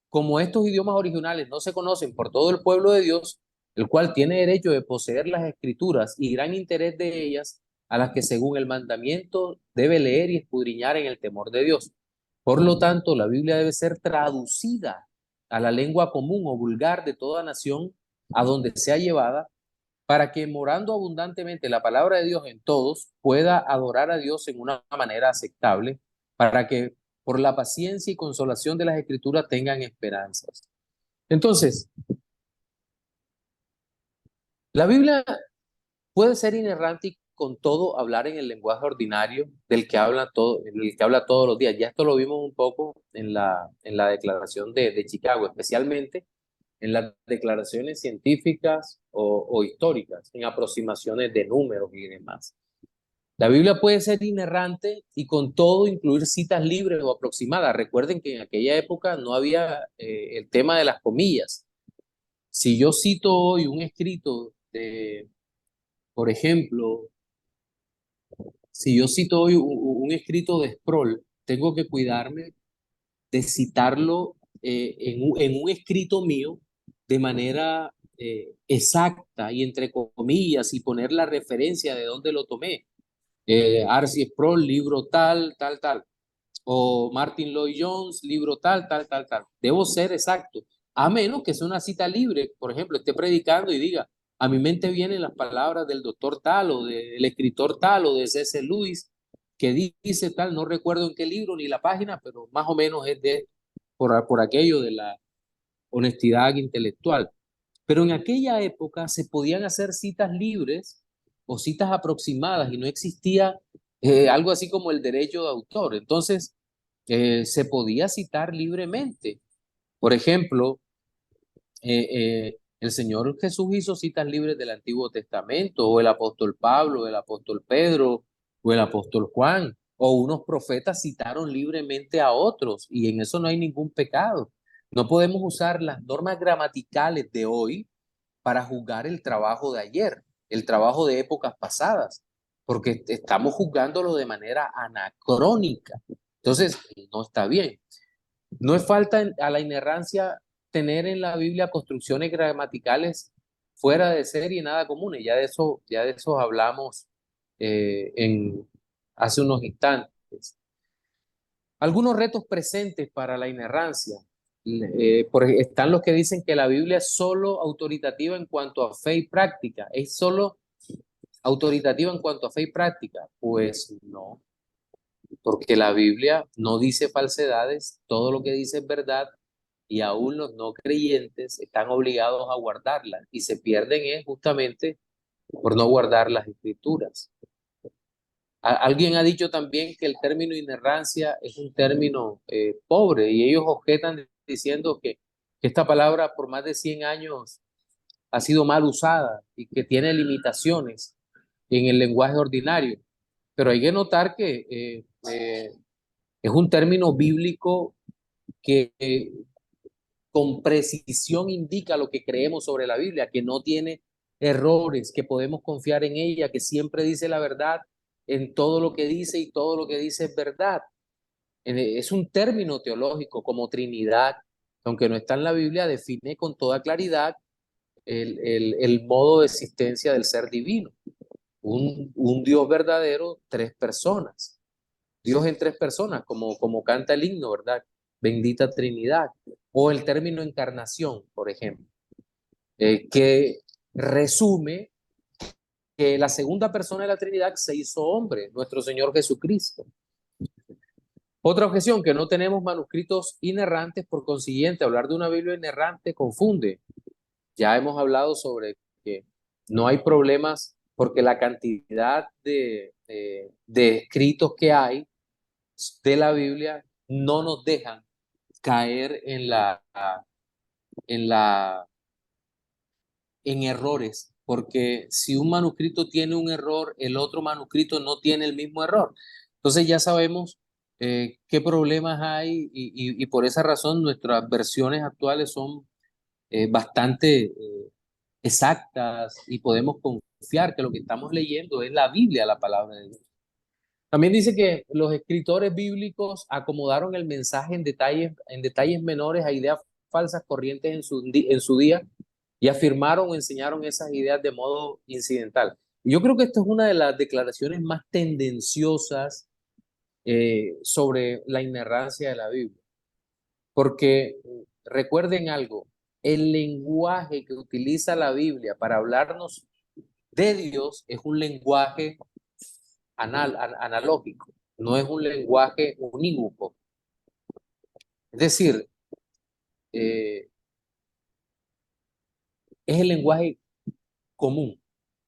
Como estos idiomas originales no se conocen por todo el pueblo de Dios, el cual tiene derecho de poseer las escrituras y gran interés de ellas, a las que según el mandamiento debe leer y escudriñar en el temor de Dios. Por lo tanto, la Biblia debe ser traducida a la lengua común o vulgar de toda nación a donde sea llevada, para que morando abundantemente la palabra de Dios en todos, pueda adorar a Dios en una manera aceptable, para que por la paciencia y consolación de las Escrituras tengan esperanzas. Entonces, la Biblia puede ser inerrante y con todo hablar en el lenguaje ordinario del que habla todos los días. Ya esto lo vimos un poco en la declaración de Chicago, especialmente en las declaraciones científicas o históricas, en aproximaciones de números y demás. La Biblia puede ser inerrante y con todo incluir citas libres o aproximadas. Recuerden que en aquella época no había el tema de las comillas. Si yo cito hoy un escrito de, por ejemplo, si yo cito hoy un escrito de Sproul, tengo que cuidarme de citarlo en un escrito mío de manera exacta y entre comillas y poner la referencia de dónde lo tomé. R.C. Sproul, libro tal, tal, tal. O Martin Lloyd Jones, libro tal, tal, tal, tal. Debo ser exacto. A menos que sea una cita libre, por ejemplo, esté predicando y diga, a mi mente vienen las palabras del doctor tal o del escritor tal o de C.S. Lewis que dice tal, no recuerdo en qué libro ni la página, pero más o menos es por aquello de la honestidad intelectual. Pero en aquella época se podían hacer citas libres o citas aproximadas y no existía algo así como el derecho de autor. Entonces, se podía citar libremente. Por ejemplo, el Señor Jesús hizo citas libres del Antiguo Testamento, o el apóstol Pablo, el apóstol Pedro, o el apóstol Juan, o unos profetas citaron libremente a otros, y en eso no hay ningún pecado. No podemos usar las normas gramaticales de hoy para juzgar el trabajo de ayer, el trabajo de épocas pasadas, porque estamos juzgándolo de manera anacrónica. Entonces, no está bien. No es falta a la inerrancia tener en la Biblia construcciones gramaticales fuera de serie, nada comunes. Ya de eso hablamos hace unos instantes. Algunos retos presentes para la inerrancia. Están los que dicen que la Biblia es solo autoritativa en cuanto a fe y práctica. ¿Es solo autoritativa en cuanto a fe y práctica? Pues no, porque la Biblia no dice falsedades, todo lo que dice es verdad y aún los no creyentes están obligados a guardarla y se pierden justamente por no guardar las escrituras. Alguien ha dicho también que el término inerrancia es un término pobre y ellos objetan diciendo que esta palabra por más de 100 años ha sido mal usada y que tiene limitaciones en el lenguaje ordinario. Pero hay que notar que es un término bíblico que con precisión indica lo que creemos sobre la Biblia, que no tiene errores, que podemos confiar en ella, que siempre dice la verdad en todo lo que dice y todo lo que dice es verdad. Es un término teológico como Trinidad, aunque no está en la Biblia, define con toda claridad el modo de existencia del ser divino. Un Dios verdadero, tres personas. Dios en tres personas, como canta el himno, ¿verdad? Bendita Trinidad. O el término encarnación, por ejemplo, que resume que la segunda persona de la Trinidad se hizo hombre, nuestro Señor Jesucristo. Otra objeción, que no tenemos manuscritos inerrantes, por consiguiente, hablar de una Biblia inerrante confunde. Ya hemos hablado sobre que no hay problemas porque la cantidad de escritos que hay de la Biblia no nos dejan caer en la, en errores, porque si un manuscrito tiene un error, el otro manuscrito no tiene el mismo error. Entonces ya sabemos qué problemas hay y por esa razón nuestras versiones actuales son bastante exactas y podemos confiar que lo que estamos leyendo es la Biblia, la palabra de Dios. También dice que los escritores bíblicos acomodaron el mensaje en detalles menores a ideas falsas corrientes en su día y afirmaron o enseñaron esas ideas de modo incidental. Y yo creo que esta es una de las declaraciones más tendenciosas sobre la inerrancia de la Biblia, porque recuerden algo, el lenguaje que utiliza la Biblia para hablarnos de Dios es un lenguaje analógico, no es un lenguaje unívoco. Es decir, eh, es el lenguaje común,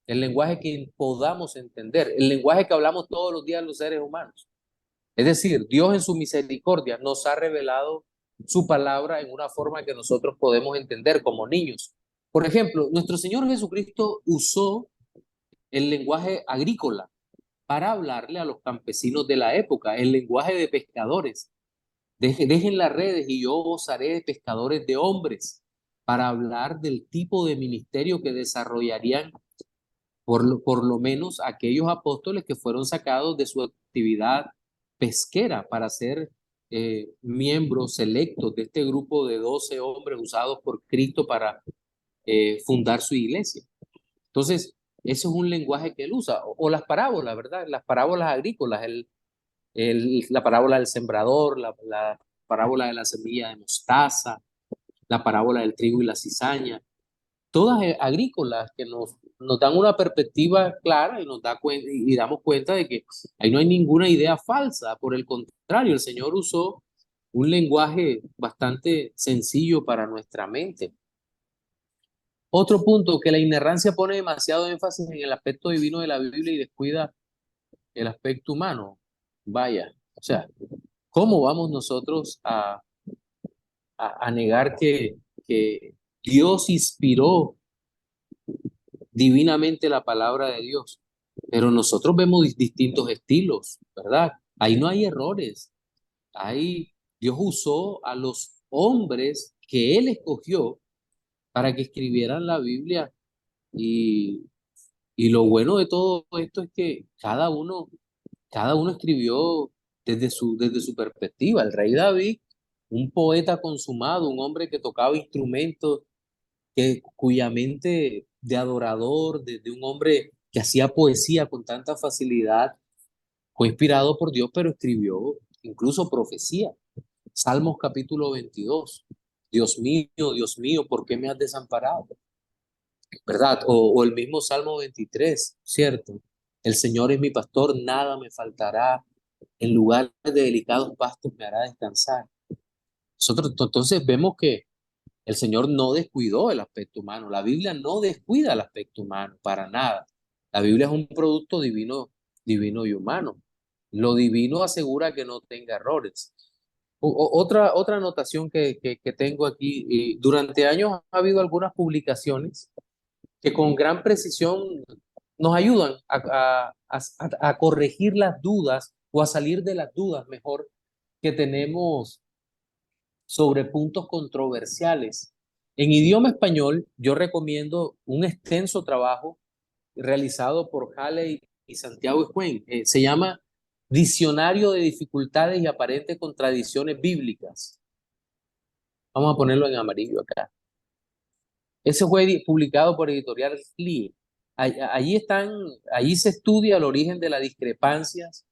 el lenguaje que podamos entender, el lenguaje que hablamos todos los días los seres humanos. Es decir, Dios en su misericordia nos ha revelado su palabra en una forma que nosotros podemos entender como niños. Por ejemplo, nuestro Señor Jesucristo usó el lenguaje agrícola para hablarle a los campesinos de la época, el lenguaje de pescadores. Dejen las redes y yo os haré pescadores de hombres, para hablar del tipo de ministerio que desarrollarían por lo menos aquellos apóstoles que fueron sacados de su actividad pesquera para ser miembros selectos de este grupo de 12 hombres usados por Cristo para fundar su iglesia. Entonces, eso es un lenguaje que él usa. O las parábolas, ¿verdad? Las parábolas agrícolas, la parábola del sembrador, la parábola de la semilla de mostaza, la parábola del trigo y la cizaña, todas agrícolas que nos dan una perspectiva clara y nos da y damos cuenta de que ahí no hay ninguna idea falsa. Por el contrario, el Señor usó un lenguaje bastante sencillo para nuestra mente. Otro punto, que la inerrancia pone demasiado énfasis en el aspecto divino de la Biblia y descuida el aspecto humano. Vaya, o sea, ¿cómo vamos nosotros a negar que Dios inspiró divinamente la palabra de Dios? Pero nosotros vemos distintos estilos, ¿verdad? Ahí no hay errores. Ahí Dios usó a los hombres que Él escogió para que escribieran la Biblia. Y, y lo bueno de todo esto es que cada uno escribió desde su perspectiva. El rey David, un poeta consumado, un hombre que tocaba instrumentos, cuya mente de adorador, de un hombre que hacía poesía con tanta facilidad, fue inspirado por Dios, pero escribió incluso profecía. Salmos capítulo 22. Dios mío, ¿por qué me has desamparado? ¿Verdad? O el mismo Salmo 23, ¿cierto? El Señor es mi pastor, nada me faltará. En lugares de delicados pastos me hará descansar. Nosotros entonces vemos que el Señor no descuidó el aspecto humano. La Biblia no descuida el aspecto humano para nada. La Biblia es un producto divino, divino y humano. Lo divino asegura que no tenga errores. Otra anotación que tengo aquí, y durante años ha habido algunas publicaciones que con gran precisión nos ayudan a corregir las dudas o a salir de las dudas mejor que tenemos sobre puntos controversiales. En idioma español, yo recomiendo un extenso trabajo realizado por Haley y Santiago Escuén. Se llama Diccionario de Dificultades y Aparentes Contradicciones Bíblicas. Vamos a ponerlo en amarillo acá. Ese fue publicado por Editorial Lee. Allí se estudia el origen de las discrepancias.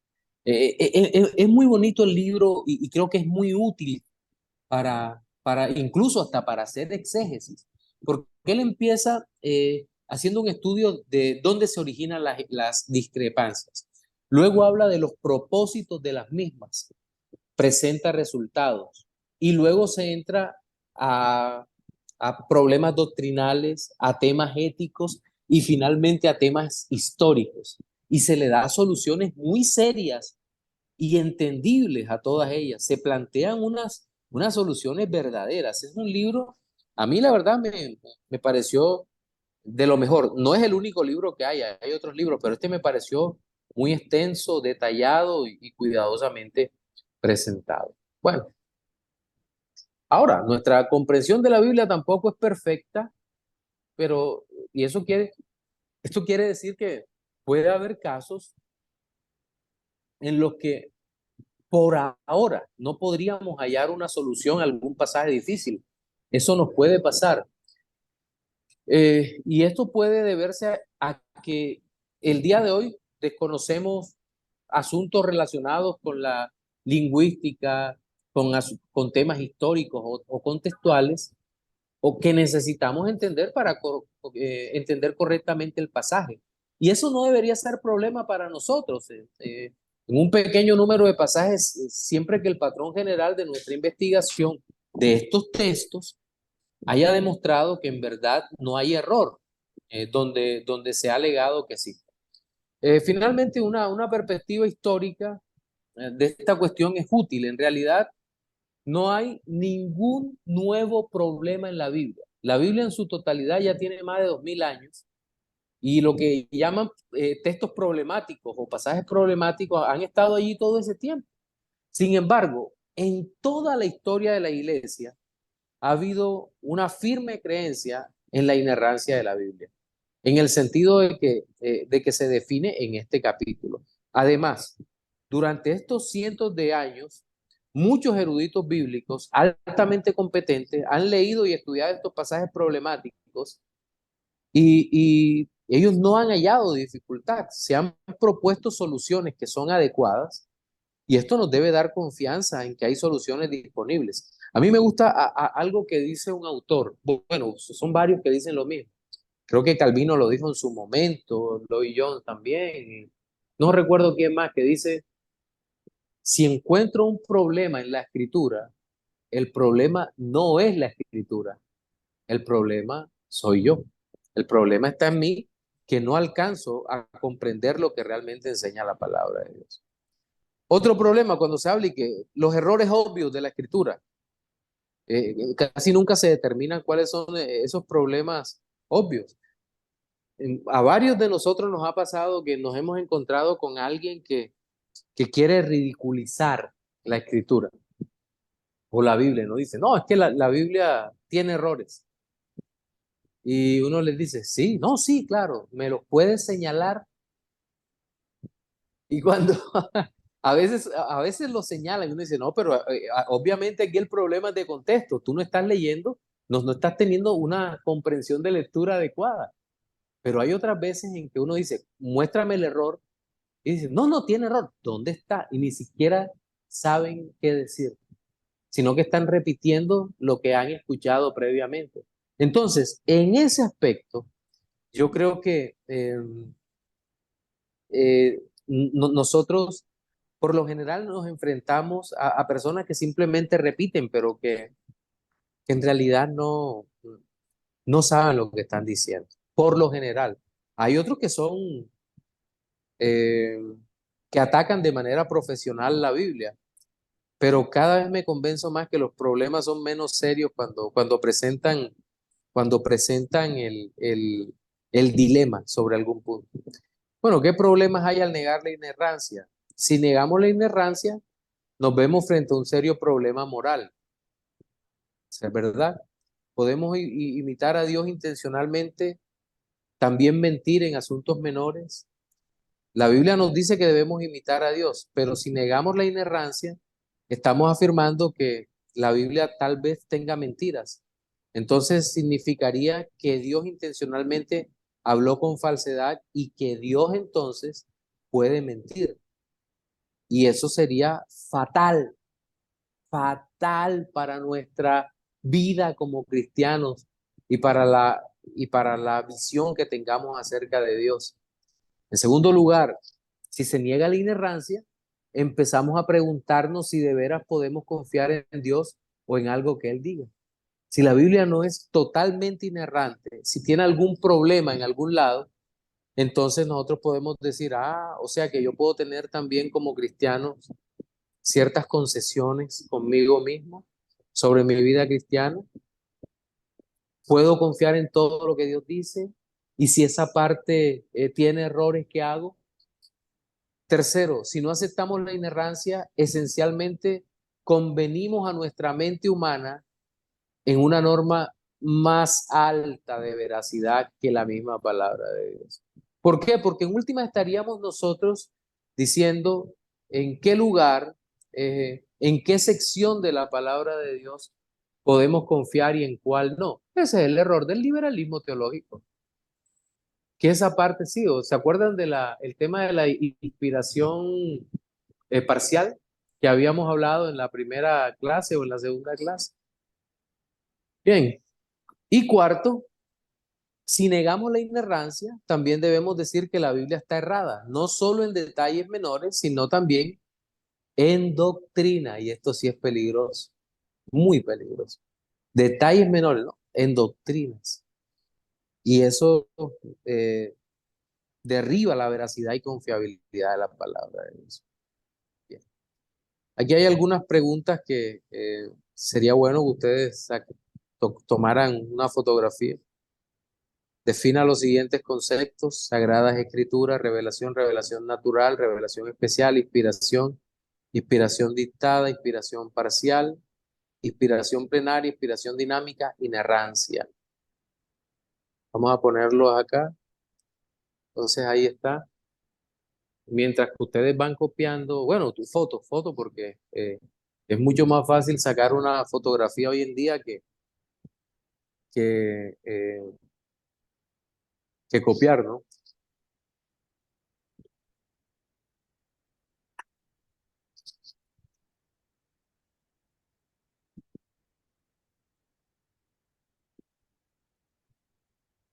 Es muy bonito el libro y creo que es muy útil para incluso hasta para hacer exégesis, porque él empieza haciendo un estudio de dónde se originan las discrepancias. Luego habla de los propósitos de las mismas, presenta resultados y luego se entra a a problemas doctrinales, a temas éticos y finalmente a temas históricos. Y se le da soluciones muy serias y entendibles a todas ellas. Se plantean unas soluciones verdaderas. Es un libro, a mí la verdad me pareció de lo mejor. No es el único libro que hay otros libros, pero este me pareció muy extenso, detallado y cuidadosamente presentado. Bueno, ahora, nuestra comprensión de la Biblia tampoco es perfecta, pero, y esto quiere decir que puede haber casos en los que por ahora no podríamos hallar una solución a algún pasaje difícil. Eso nos puede pasar. Y esto puede deberse a que el día de hoy desconocemos asuntos relacionados con la lingüística, con temas históricos o contextuales, o que necesitamos entender para entender correctamente el pasaje. Y eso no debería ser problema para nosotros. En un pequeño número de pasajes, siempre que el patrón general de nuestra investigación de estos textos haya demostrado que en verdad no hay error, donde se ha alegado que sí. Finalmente, una perspectiva histórica de esta cuestión es útil. En realidad, no hay ningún nuevo problema en la Biblia. La Biblia en su totalidad ya tiene más de 2000 años y lo que llaman textos problemáticos o pasajes problemáticos han estado allí todo ese tiempo. Sin embargo, en toda la historia de la iglesia ha habido una firme creencia en la inerrancia de la Biblia, en el sentido de que se define en este capítulo. Además, durante estos cientos de años, muchos eruditos bíblicos altamente competentes han leído y estudiado estos pasajes problemáticos y ellos no han hallado dificultad, se han propuesto soluciones que son adecuadas y esto nos debe dar confianza en que hay soluciones disponibles. A mí me gusta algo que dice un autor, bueno, son varios que dicen lo mismo. Creo que Calvino lo dijo en su momento, Lloyd Jones también. No recuerdo quién más que dice, si encuentro un problema en la escritura, el problema no es la escritura, el problema soy yo. El problema está en mí que no alcanzo a comprender lo que realmente enseña la palabra de Dios. Otro problema cuando se habla y que los errores obvios de la escritura, casi nunca se determinan cuáles son esos problemas obvios. A varios de nosotros nos ha pasado que nos hemos encontrado con alguien que quiere ridiculizar la escritura o la Biblia, ¿no? Dice, no, es que la Biblia tiene errores. Y uno les dice, sí, no, sí, claro, me los puedes señalar. Y cuando a veces lo señalan y uno dice, no, pero obviamente aquí el problema es de contexto. Tú no estás leyendo, no estás teniendo una comprensión de lectura adecuada. Pero hay otras veces en que uno dice, muéstrame el error. Y dice, no, no tiene error. ¿Dónde está? Y ni siquiera saben qué decir, sino que están repitiendo lo que han escuchado previamente. Entonces, en ese aspecto, yo creo que nosotros por lo general nos enfrentamos a personas que simplemente repiten, pero que en realidad no saben lo que están diciendo. Por lo general. Hay otros que son, eh, que atacan de manera profesional la Biblia, pero cada vez me convenzo más que los problemas son menos serios cuando presentan el dilema sobre algún punto. Bueno, ¿qué problemas hay al negar la inerrancia? Si negamos la inerrancia, nos vemos frente a un serio problema moral. ¿Es verdad? Podemos imitar a Dios intencionalmente, también mentir en asuntos menores. La Biblia nos dice que debemos imitar a Dios, pero si negamos la inerrancia, estamos afirmando que la Biblia tal vez tenga mentiras. Entonces significaría que Dios intencionalmente habló con falsedad y que Dios entonces puede mentir. Y eso sería fatal, fatal para nuestra vida como cristianos y para la visión que tengamos acerca de Dios. En segundo lugar, si se niega la inerrancia, empezamos a preguntarnos si de veras podemos confiar en Dios o en algo que Él diga. Si la Biblia no es totalmente inerrante, si tiene algún problema en algún lado, entonces nosotros podemos decir, o sea que yo puedo tener también como cristiano ciertas concesiones conmigo mismo sobre mi vida cristiana. Puedo confiar en todo lo que Dios dice y si esa parte tiene errores, ¿qué hago? Tercero, si no aceptamos la inerrancia, esencialmente convenimos a nuestra mente humana en una norma más alta de veracidad que la misma palabra de Dios. ¿Por qué? Porque en última estaríamos nosotros diciendo en qué lugar, en qué sección de la palabra de Dios podemos confiar y en cuál no. Ese es el error del liberalismo teológico. Que esa parte sí, ¿o se acuerdan de el tema de la inspiración parcial que habíamos hablado en la primera clase o en la segunda clase? Bien. Y cuarto, si negamos la inerrancia, también debemos decir que la Biblia está errada, no solo en detalles menores, sino también en doctrina. Y esto sí es peligroso, muy peligroso. Detalles menores, ¿no? En doctrinas. Y eso eh, derriba la veracidad y confiabilidad de la palabra de Dios. Bien. Aquí hay algunas preguntas que sería bueno que ustedes tomaran una fotografía. Defina los siguientes conceptos: Sagradas Escrituras, revelación, revelación natural, revelación especial, inspiración, inspiración dictada, inspiración parcial, inspiración plenaria, inspiración dinámica, inerrancia. Vamos a ponerlos acá. Entonces ahí está. Mientras que ustedes van copiando, bueno, tu foto, porque es mucho más fácil sacar una fotografía hoy en día que, eh, que copiar, ¿no?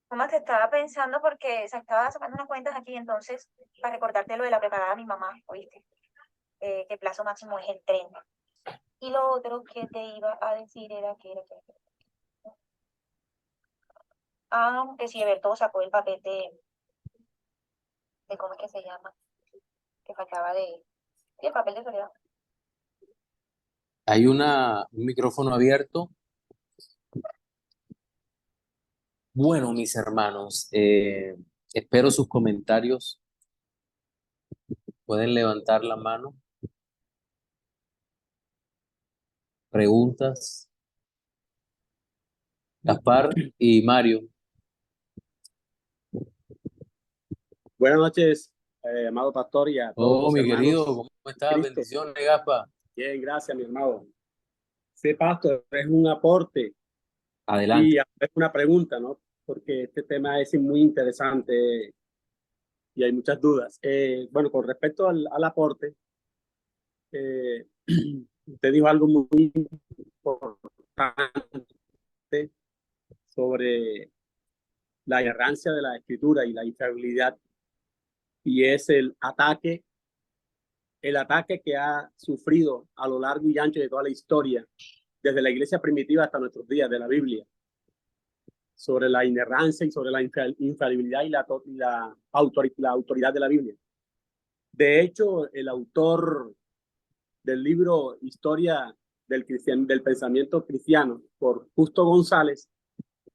Mamá, te estaba pensando porque se estaba sacando unas cuentas aquí, entonces, para recordarte lo de la preparada de mi mamá, ¿oíste? Que el plazo máximo es el 30. Y lo otro que te iba a decir era que si Eberto sacó el papel de ¿cómo es que se llama? Que faltaba sí, el papel de soledad. Hay un micrófono abierto. Bueno, mis hermanos, espero sus comentarios. Pueden levantar la mano. Preguntas. Gaspar y Mario. Buenas noches, amado pastor, y a todos Oh, los mi hermanos querido, ¿cómo estás? Cristo. Bendiciones, Gaspar. Bien, gracias, mi hermano. Sí, pastor, es un aporte Adelante. y es una pregunta, ¿no? Porque este tema es muy interesante y hay muchas dudas. Bueno, con respecto al aporte, eh, usted dijo algo muy importante sobre la errancia de la escritura y la infalibilidad, y es el ataque que ha sufrido a lo largo y ancho de toda la historia, desde la iglesia primitiva hasta nuestros días de la Biblia, sobre la inerrancia y sobre la infalibilidad y la autoridad de la Biblia. De hecho, el autor del libro Historia del Pensamiento Cristiano, por Justo González,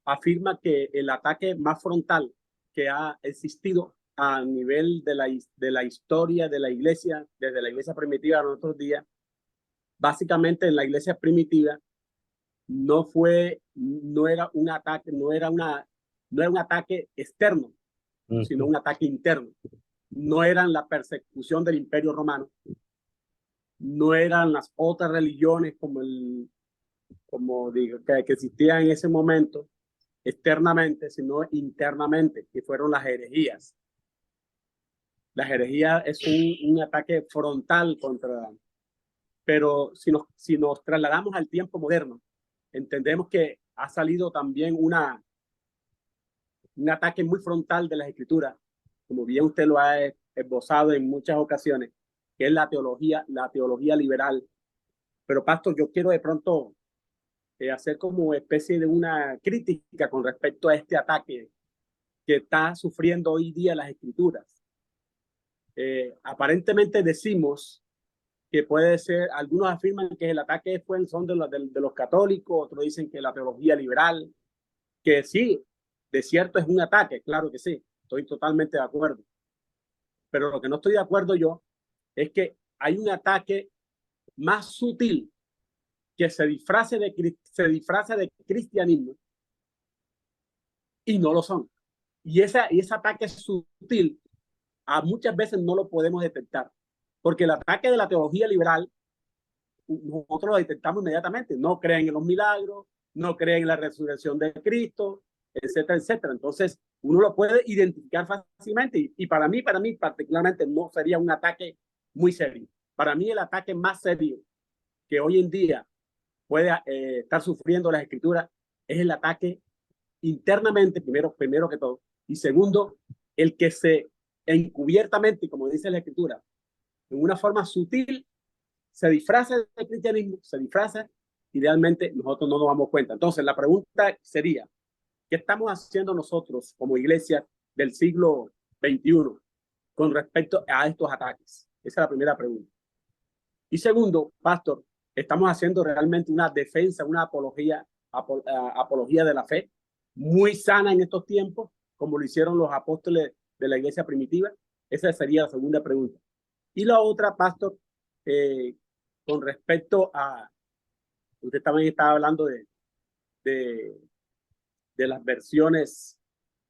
afirma que el ataque más frontal que ha existido a nivel de la historia de la iglesia, desde la iglesia primitiva a nuestros días, básicamente en la iglesia primitiva no era un ataque, no era un ataque externo, sino un ataque interno. No eran la persecución del Imperio Romano, no eran las otras religiones como digo, que existían en ese momento externamente, sino internamente, que fueron las herejías. La herejía es un ataque frontal contra. Pero si nos trasladamos al tiempo moderno, entendemos que ha salido también un ataque muy frontal de las escrituras, como bien usted lo ha esbozado en muchas ocasiones, que es la teología liberal. Pero pastor, yo quiero de pronto hacer como especie de una crítica con respecto a este ataque que está sufriendo hoy día las escrituras. Aparentemente decimos que puede ser, algunos afirman que el ataque son de los católicos, otros dicen que la teología liberal, que sí, de cierto es un ataque, claro que sí, estoy totalmente de acuerdo. Pero lo que no estoy de acuerdo yo es que hay un ataque más sutil que se disfrace de cristianismo y no lo son. Y ese ataque sutil muchas veces no lo podemos detectar, porque el ataque de la teología liberal nosotros lo detectamos inmediatamente. No creen en los milagros, no creen en la resurrección de Cristo, etcétera, etcétera. Entonces, uno lo puede identificar fácilmente y para mí particularmente no sería un ataque muy serio. Para mí el ataque más serio que hoy en día puede estar sufriendo las escrituras es el ataque internamente, primero que todo, y segundo, el que se encubiertamente, como dice la escritura, en una forma sutil, se disfraza de cristianismo, se disfraza y realmente nosotros no nos damos cuenta. Entonces, la pregunta sería, ¿qué estamos haciendo nosotros como iglesia del siglo XXI con respecto a estos ataques? Esa es la primera pregunta. Y segundo, pastor, ¿estamos haciendo realmente una defensa, una apología de la fe muy sana en estos tiempos, como lo hicieron los apóstoles de la iglesia primitiva? Esa sería la segunda pregunta. Y la otra, pastor, con respecto a, usted también estaba hablando de las versiones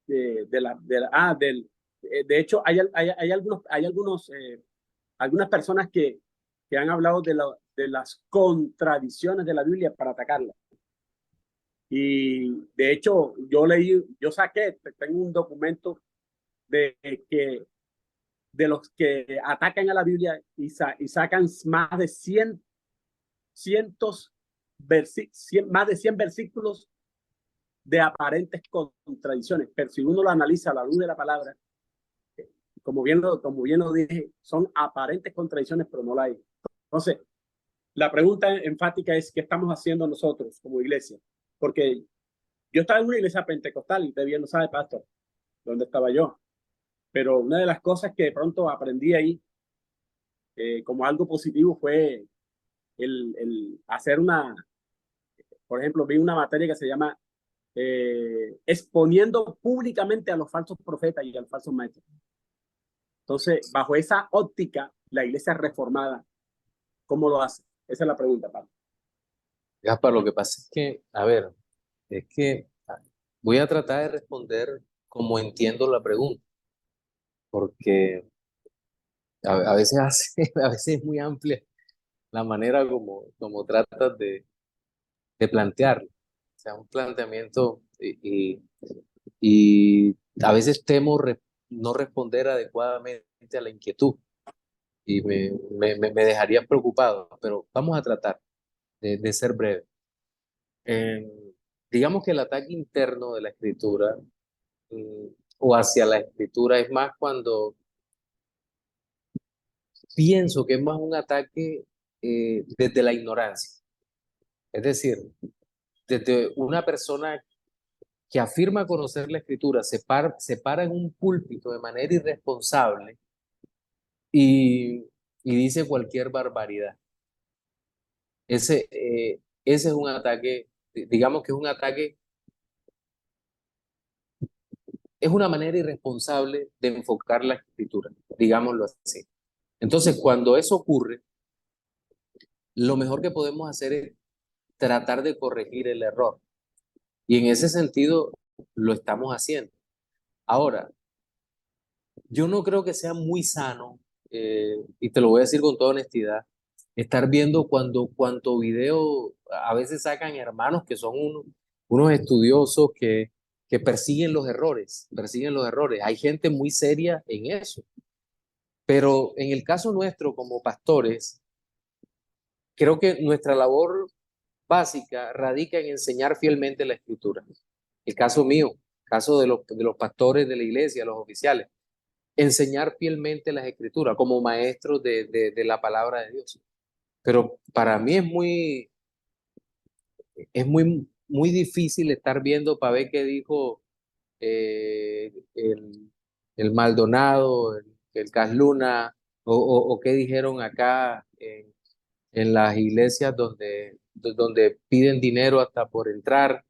de hecho, hay algunas personas que han hablado de las contradicciones de la Biblia para atacarla. Y de hecho, tengo un documento de los que atacan a la Biblia y sacan más de 100 versículos de aparentes contradicciones. Pero si uno lo analiza a la luz de la palabra, como bien lo dije, son aparentes contradicciones, pero no la hay. Entonces, la pregunta enfática es, ¿qué estamos haciendo nosotros como iglesia? Porque yo estaba en una iglesia pentecostal, y usted bien lo sabe, pastor, dónde estaba yo. Pero una de las cosas que de pronto aprendí ahí, como algo positivo, fue el hacer por ejemplo, vi una materia que se llama exponiendo públicamente a los falsos profetas y a los falsos maestros. Entonces, bajo esa óptica, la iglesia reformada, ¿cómo lo hace? Esa es la pregunta, Pablo. Gaspar, lo que pasa es que, a ver, es que voy a tratar de responder como entiendo la pregunta, porque a veces a veces es muy amplia la manera como tratas de plantearlo. O sea, un planteamiento y a veces temo no responder adecuadamente a la inquietud y me dejaría preocupado, pero vamos a tratar de ser breve. Eh, digamos que el ataque interno de la escritura mm, o hacia la escritura es más cuando pienso que es más un ataque desde la ignorancia. Es decir, desde una persona que afirma conocer la escritura, se para en un púlpito de manera irresponsable y dice cualquier barbaridad. Ese es un ataque, digamos que es un ataque, es una manera irresponsable de enfocar la escritura, digámoslo así. Entonces, cuando eso ocurre, lo mejor que podemos hacer es tratar de corregir el error. Y en ese sentido, lo estamos haciendo. Ahora, yo no creo que sea muy sano, y te lo voy a decir con toda honestidad, estar viendo cuánto video a veces sacan hermanos que son unos estudiosos que persiguen los errores. Hay gente muy seria en eso. Pero en el caso nuestro como pastores, creo que nuestra labor básica radica en enseñar fielmente la escritura. El caso mío, caso de los pastores de la iglesia, los oficiales, enseñar fielmente las escrituras como maestros de la palabra de Dios. Pero para mí es muy, es muy difícil estar viendo para ver qué dijo el Maldonado, el Casluna, o qué dijeron acá en las iglesias donde piden dinero hasta por entrar.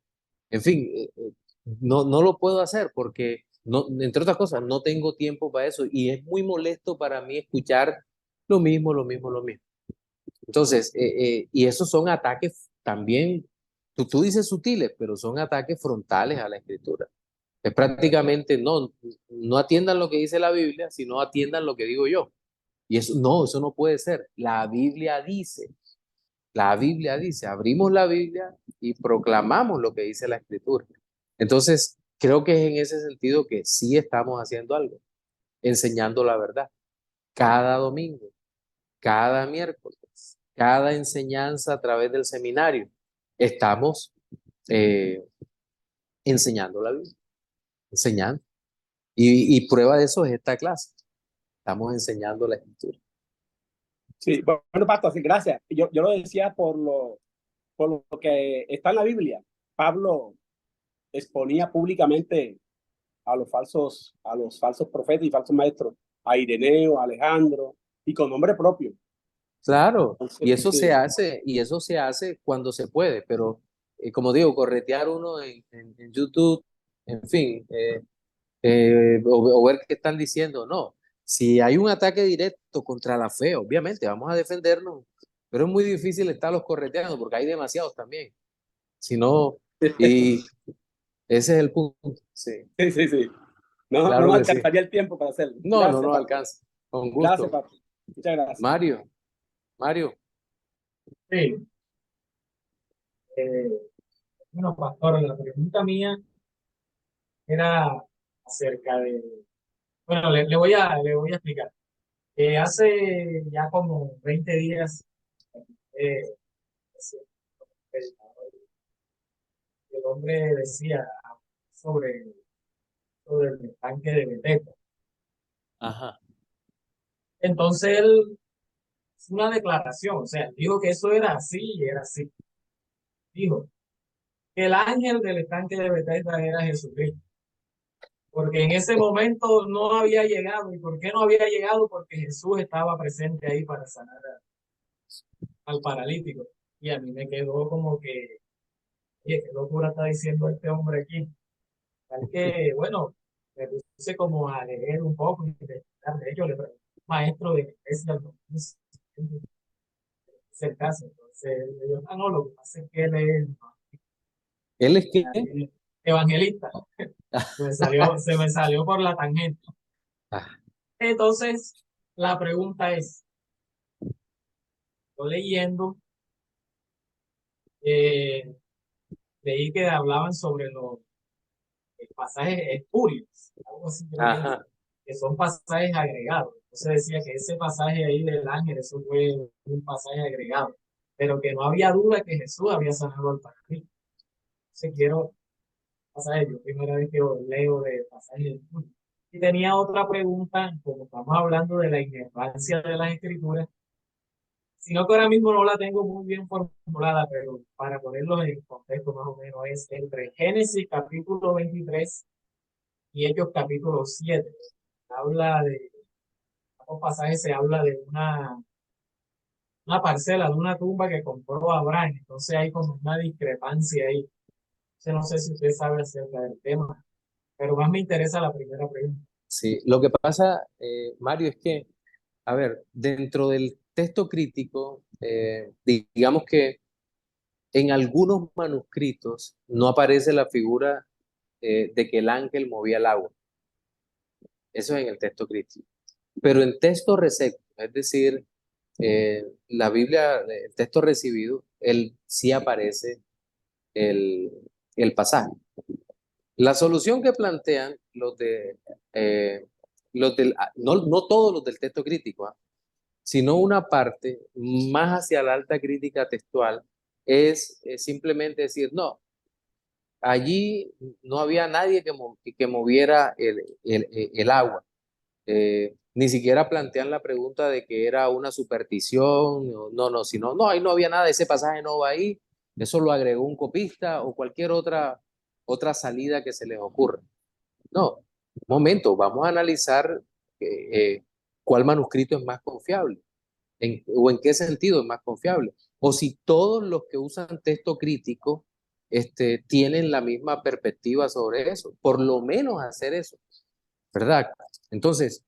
En fin, no lo puedo hacer porque, no, entre otras cosas, no tengo tiempo para eso y es muy molesto para mí escuchar lo mismo, lo mismo, lo mismo. Entonces, y esos son ataques también, tú dices sutiles, pero son ataques frontales a la escritura. Es prácticamente, no atiendan lo que dice la Biblia, sino atiendan lo que digo yo. Y eso no puede ser. La Biblia dice, abrimos la Biblia y proclamamos lo que dice la escritura. Entonces, creo que es en ese sentido que sí estamos haciendo algo, enseñando la verdad. Cada domingo, cada miércoles, cada enseñanza a través del seminario, estamos eh, enseñando la Biblia, enseñando. Y prueba de eso es esta clase. Estamos enseñando la escritura. Sí, bueno, pastor, sí, gracias. Yo lo decía por lo que está en la Biblia. Pablo exponía públicamente a los falsos profetas y falsos maestros, a Ireneo, a Alejandro, y con nombre propio. Claro, Entonces, y eso se hace cuando se puede, pero como digo, corretear uno en YouTube, en fin, o ver qué están diciendo, no. Si hay un ataque directo contra la fe, obviamente vamos a defendernos, pero es muy difícil estarlos correteando porque hay demasiados también. Si no, y ese es el punto. Sí, sí, sí, sí. No claro nos que sí. alcanzaría el tiempo para hacerlo. No Gracias, nos pastor. alcanza. Con Gracias, gusto. pastor. Muchas gracias. Mario, Sí, eh, bueno, pastor, la pregunta mía era acerca de, bueno, le voy a explicar. Hace ya como 20 días, eh, el hombre decía sobre, sobre el estanque de Bethesda. ajá, Entonces él hizo una declaración, o sea, dijo que eso era así y era así. Dijo que el ángel del estanque de Bethesda era Jesucristo. Porque en ese momento no había llegado. ¿Y por qué no había llegado? Porque Jesús estaba presente ahí para sanar al paralítico. Y a mí me quedó como que, oye, qué locura está diciendo este hombre aquí. Tal que, bueno, me puse como a leer un poco, investigar. De hecho, le pregunté al maestro de la iglesia, no es el caso. Entonces, le dijo, no, lo que pasa es que él es ¿él es qué? evangelista. Se me salió por la tangente. Ah, Entonces, la pregunta es, estoy leyendo, eh, leí que hablaban sobre los pasajes espurios, algo así creo ajá. que son pasajes agregados. Entonces decía que ese pasaje ahí del ángel, eso fue un pasaje agregado, pero que no había duda que Jesús había sanado al paralítico. Entonces quiero pasaje, yo primera vez que leo de pasajes espurios. Y tenía otra pregunta, como estamos hablando de la inerrancia de las escrituras, sino que ahora mismo no la tengo muy bien formulada, pero para ponerlo en contexto más o menos es entre Génesis capítulo 23 y Hechos capítulo 7. Habla de, en los pasajes se habla de una parcela, de una tumba que compró Abraham, entonces hay como una discrepancia ahí. Entonces no sé si usted sabe acerca del tema, pero más me interesa la primera pregunta. Sí, lo que pasa, Mario, es que, a ver, dentro del texto crítico, digamos que en algunos manuscritos no aparece la figura de que el ángel movía el agua. Eso es en el texto crítico. Pero en texto recepto, es decir, la Biblia, el texto recibido, él sí aparece el, el pasaje. La solución que plantean no todos los del texto crítico, sino una parte más hacia la alta crítica textual, es simplemente decir, no, allí no había nadie que moviera el agua. Ni siquiera plantean la pregunta de que era una superstición, no, sino, no, ahí no había nada, ese pasaje no va ahí, Eso lo agregó un copista o cualquier otra salida que se les ocurra. No, un momento, vamos a analizar cuál manuscrito es más confiable, o en qué sentido es más confiable, o si todos los que usan texto crítico tienen la misma perspectiva sobre eso, por lo menos hacer eso, ¿verdad? Entonces,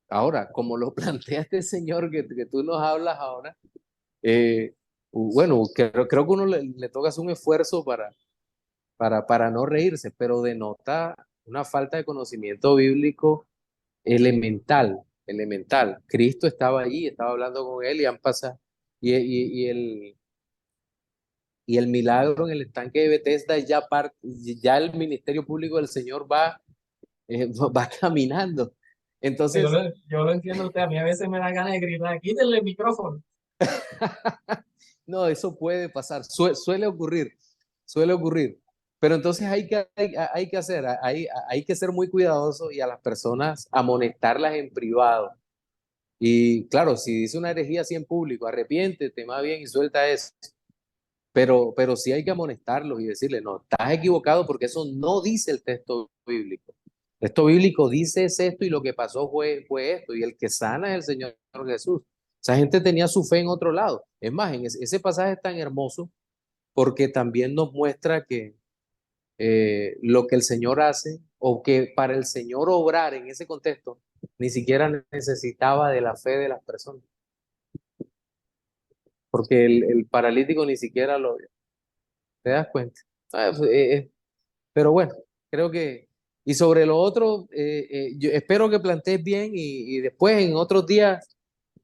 ahora, como lo plantea este señor que tú nos hablas ahora, eh, bueno, creo que uno le toca hacer un esfuerzo para no reírse, pero denota una falta de conocimiento bíblico elemental, elemental. Cristo estaba allí, estaba hablando con él y han pasado, y el milagro en el estanque de Bethesda ya el ministerio público del Señor va caminando. Que Entonces, yo lo entiendo a usted, a mí a veces me da ganas de gritar, quítenle el micrófono. no, eso puede pasar, suele ocurrir, suele ocurrir. Pero entonces hay que hacer, hay que ser muy cuidadoso y a las personas amonestarlas en privado. Y claro, si dice una herejía así en público, arrepiéntete más bien y suelta eso. Pero sí hay que amonestarlos y decirle, no, estás equivocado porque eso no dice el texto bíblico. El texto bíblico dice es esto y lo que pasó fue esto. Y el que sana es el Señor Jesús. Esa gente tenía su fe en otro lado. Es más, ese pasaje es tan hermoso porque también nos muestra que lo que el Señor hace o que para el Señor obrar en ese contexto ni siquiera necesitaba de la fe de las personas, porque el paralítico ni siquiera lo vio. ¿Te das cuenta? Pero bueno, creo que... Y sobre lo otro, yo espero que plantees bien y después en otros días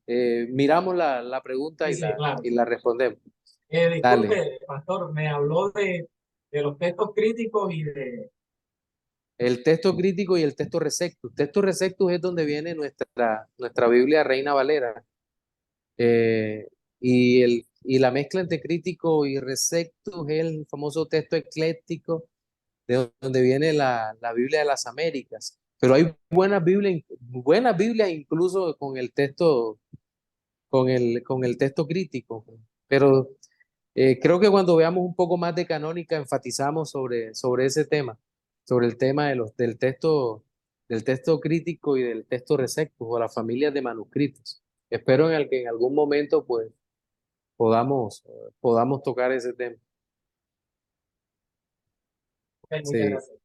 miramos la pregunta Sí, y sí, claro. y la respondemos. Dale. Disculpe, pastor, me habló de los textos críticos y de... El texto crítico y el texto receptus. Texto receptus es donde viene nuestra Biblia Reina Valera. Y la mezcla entre crítico y receptus es el famoso texto ecléctico de donde viene la Biblia de las Américas. Pero hay buenas Biblias incluso con el texto crítico. Pero creo que cuando veamos un poco más de canónica enfatizamos sobre ese tema, sobre el tema del texto crítico y del texto receptus o las familias de manuscritos. Espero en el que en algún momento pues podamos tocar ese tema. Ok, muchas Sí, gracias.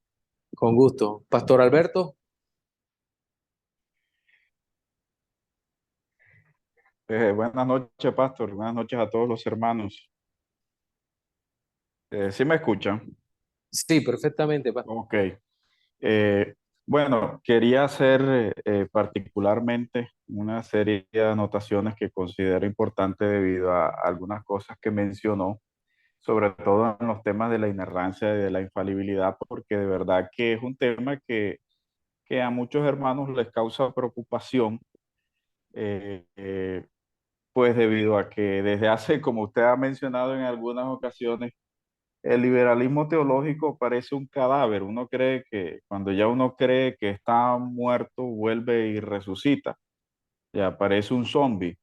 con gusto. Pastor Alberto. Buenas noches, Pastor. Buenas noches a todos los hermanos. ¿Sí me escuchan? Sí, perfectamente, Pastor. Ok. Eh, bueno, quería hacer particularmente una serie de anotaciones que considero importante debido a algunas cosas que mencionó, sobre todo en los temas de la inerrancia y de la infalibilidad, porque de verdad que es un tema que a muchos hermanos les causa preocupación. eh, eh, pues debido a que desde hace, como usted ha mencionado en algunas ocasiones, el liberalismo teológico parece un cadáver. Uno cree que cuando ya uno cree que está muerto, vuelve y resucita, ya parece un zombie.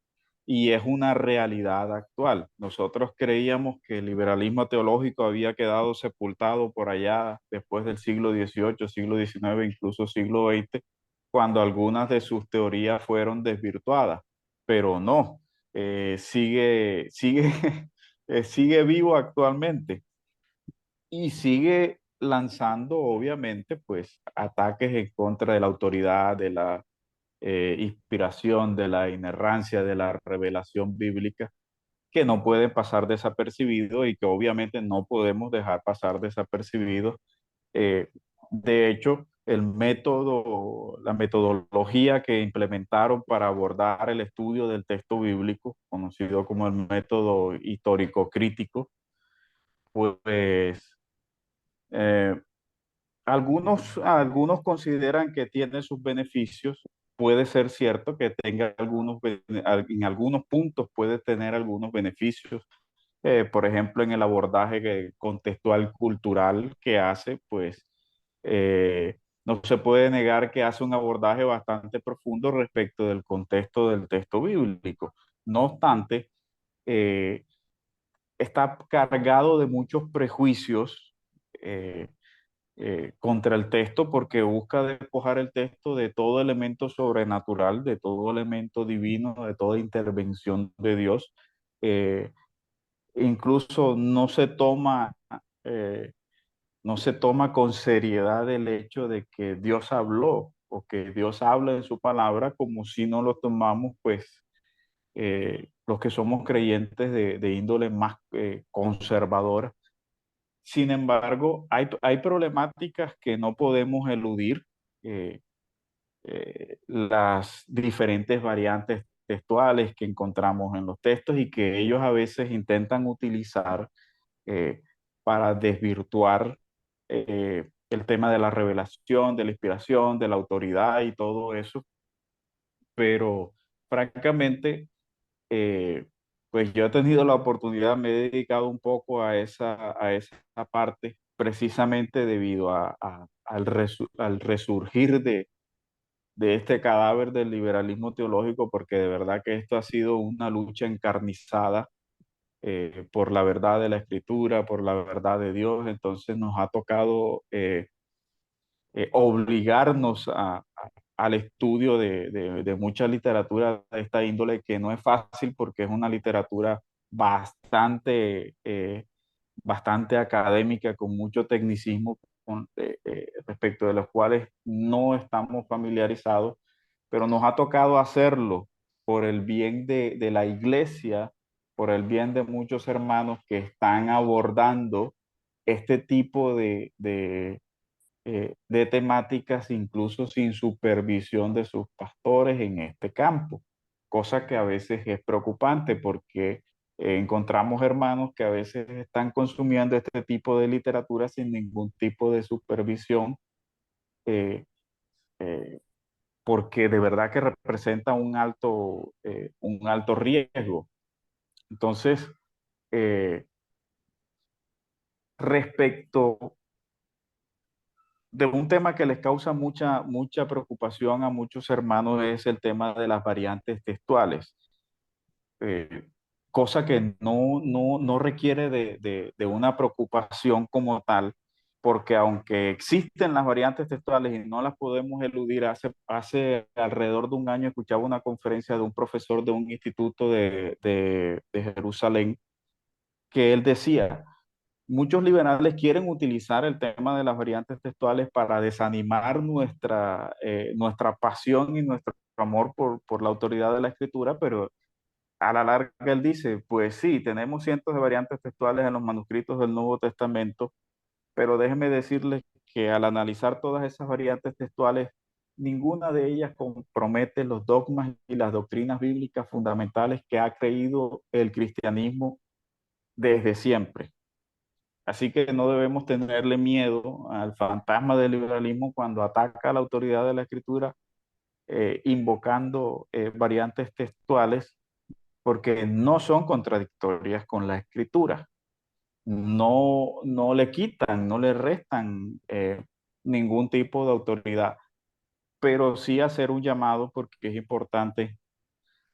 Y es una realidad actual. Nosotros creíamos que el liberalismo teológico había quedado sepultado por allá después del siglo XVIII, siglo XIX, incluso siglo XX, cuando algunas de sus teorías fueron desvirtuadas. Pero no, sigue, sigue vivo actualmente y sigue lanzando, obviamente, pues ataques en contra de la autoridad, de la inspiración, de la inerrancia, de la revelación bíblica, que no pueden pasar desapercibidos y que obviamente no podemos dejar pasar desapercibidos. Eh, de hecho, el método, la metodología que implementaron para abordar el estudio del texto bíblico, conocido como el método histórico crítico, pues eh, algunos consideran que tiene sus beneficios. Puede ser cierto que tenga en algunos puntos puede tener algunos beneficios. Por ejemplo, en el abordaje contextual cultural que hace, pues no se puede negar que hace un abordaje bastante profundo respecto del contexto del texto bíblico. No obstante, eh, está cargado de muchos prejuicios contra el texto porque busca despojar el texto de todo elemento sobrenatural, de todo elemento divino, de toda intervención de Dios. Eh, Incluso eh, no se toma con seriedad el hecho de que Dios habló o que Dios habla en su palabra como si no lo tomamos, pues, los que somos creyentes de índole más conservadora. Sin embargo, hay problemáticas que no podemos eludir, eh, las diferentes variantes textuales que encontramos en los textos y que ellos a veces intentan utilizar eh, para desvirtuar el tema de la revelación, de la inspiración, de la autoridad y todo eso. Pero francamente, eh, pues yo he tenido la oportunidad, me he dedicado un poco a esa parte precisamente debido al resurgir de este cadáver del liberalismo teológico, porque de verdad que esto ha sido una lucha encarnizada por la verdad de la Escritura, por la verdad de Dios. Entonces nos ha tocado obligarnos al estudio de mucha literatura de esta índole, que no es fácil porque es una literatura bastante académica, con mucho tecnicismo respecto de los cuales no estamos familiarizados, pero nos ha tocado hacerlo por el bien de la iglesia, por el bien de muchos hermanos que están abordando este tipo de temáticas, incluso sin supervisión de sus pastores en este campo, cosa que a veces es preocupante porque encontramos hermanos que a veces están consumiendo este tipo de literatura sin ningún tipo de supervisión, eh, eh, porque de verdad que representa un alto riesgo. Entonces, eh, respecto de un tema que les causa mucha preocupación a muchos hermanos, es el tema de las variantes textuales, eh, cosa que no requiere de una preocupación como tal, porque aunque existen las variantes textuales y no las podemos eludir, hace alrededor de un año escuchaba una conferencia de un profesor de un instituto de Jerusalén, que él decía: muchos liberales quieren utilizar el tema de las variantes textuales para desanimar nuestra pasión y nuestro amor por la autoridad de la escritura, pero a la larga él dice, pues sí, tenemos cientos de variantes textuales en los manuscritos del Nuevo Testamento, pero déjenme decirles que al analizar todas esas variantes textuales, ninguna de ellas compromete los dogmas y las doctrinas bíblicas fundamentales que ha creído el cristianismo desde siempre. Así que no debemos tenerle miedo al fantasma del liberalismo cuando ataca a la autoridad de la escritura, invocando variantes textuales, porque no son contradictorias con la escritura. No le quitan, no le restan ningún tipo de autoridad, pero sí hacer un llamado porque es importante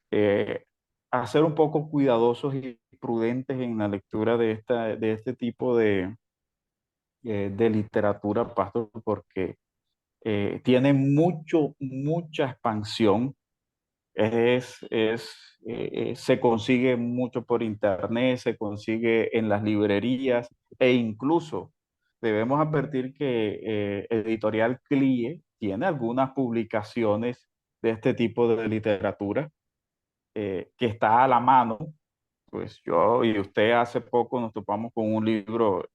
eh, a ser un poco cuidadosos y prudentes en la lectura de este tipo de literatura, pastor, porque tiene mucha expansión. Se consigue mucho por internet, se consigue en las librerías e incluso debemos advertir que Editorial CLIE tiene algunas publicaciones de este tipo de literatura que está a la mano. Pues yo y usted hace poco nos topamos con un libro,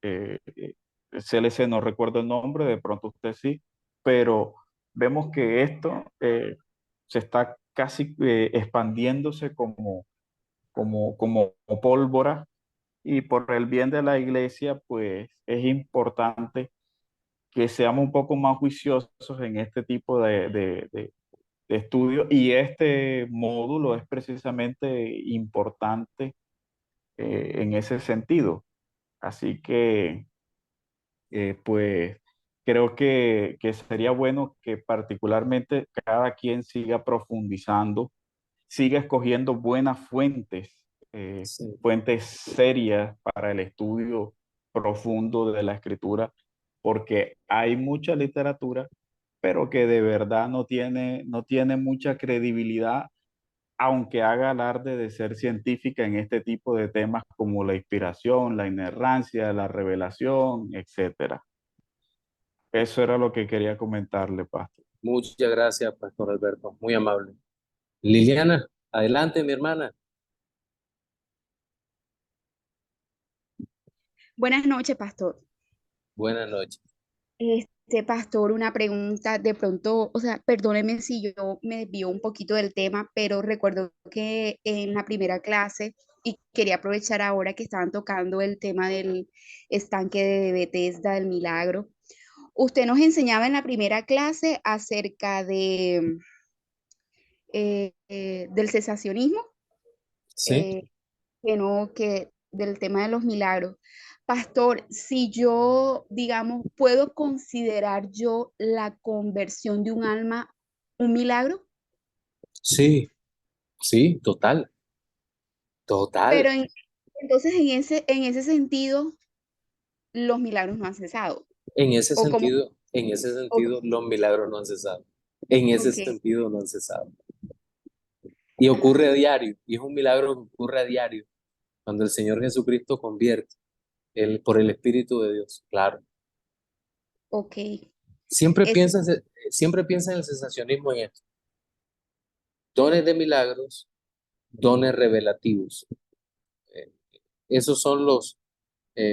CLC, no recuerdo el nombre, de pronto usted sí, pero vemos que esto se está casi expandiéndose como pólvora, y por el bien de la iglesia, pues es importante que seamos un poco más juiciosos en este tipo de estudios, y este módulo es precisamente importante en ese sentido. Así que, pues, creo que sería bueno que particularmente cada quien siga profundizando, siga escogiendo buenas fuentes Sí. fuentes serias para el estudio profundo de la escritura, porque hay mucha literatura, pero que de verdad no tiene mucha credibilidad, aunque haga alarde de ser científica en este tipo de temas como la inspiración, la inerrancia, la revelación, etcétera. Eso era lo que quería comentarle, Pastor. Muchas gracias, Pastor Alberto, muy amable. Liliana, adelante, mi hermana. Buenas noches, pastor. Buenas noches. Pastor, una pregunta de pronto, o sea, perdóneme si yo me desvío un poquito del tema, pero recuerdo que en la primera clase, y quería aprovechar ahora que estaban tocando el tema del estanque de Bethesda, del milagro, usted nos enseñaba en la primera clase acerca de, del cesacionismo, Sí, eh, que no, que del tema de los milagros. Pastor, si yo, digamos, puedo considerar yo la conversión de un alma un milagro, sí, sí, total, pero total. entonces en ese sentido, los milagros no han cesado. O como, En ese o- sentido, los milagros no han cesado. En ese ok, sentido, no han cesado. Y ocurre a diario, y es un milagro que ocurre a diario, cuando el Señor Jesucristo convierte por el Espíritu de Dios. Claro. ok. Siempre Es, piensa, siempre piensa en el sensacionismo en esto. Dones de milagros, dones revelativos. Eh, Esos son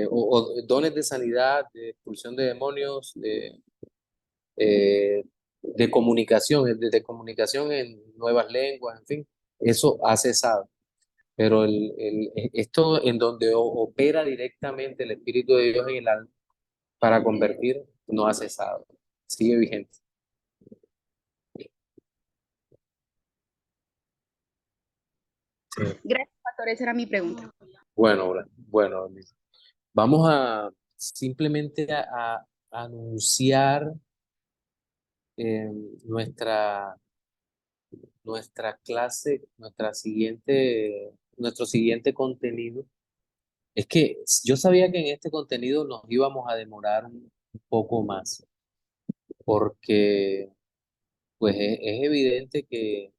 o dones de sanidad, de expulsión de demonios, de comunicación, de comunicación en nuevas lenguas, en fin, eso ha cesado. Pero esto en donde opera directamente el Espíritu de Dios en el alma para convertir, no ha cesado, sigue vigente. Sí. gracias, pastor, esa era mi pregunta. Bueno, bueno, vamos a simplemente a anunciar eh, nuestra clase, nuestro siguiente contenido. Es que yo sabía que en este contenido nos íbamos a demorar un poco más, porque pues es evidente que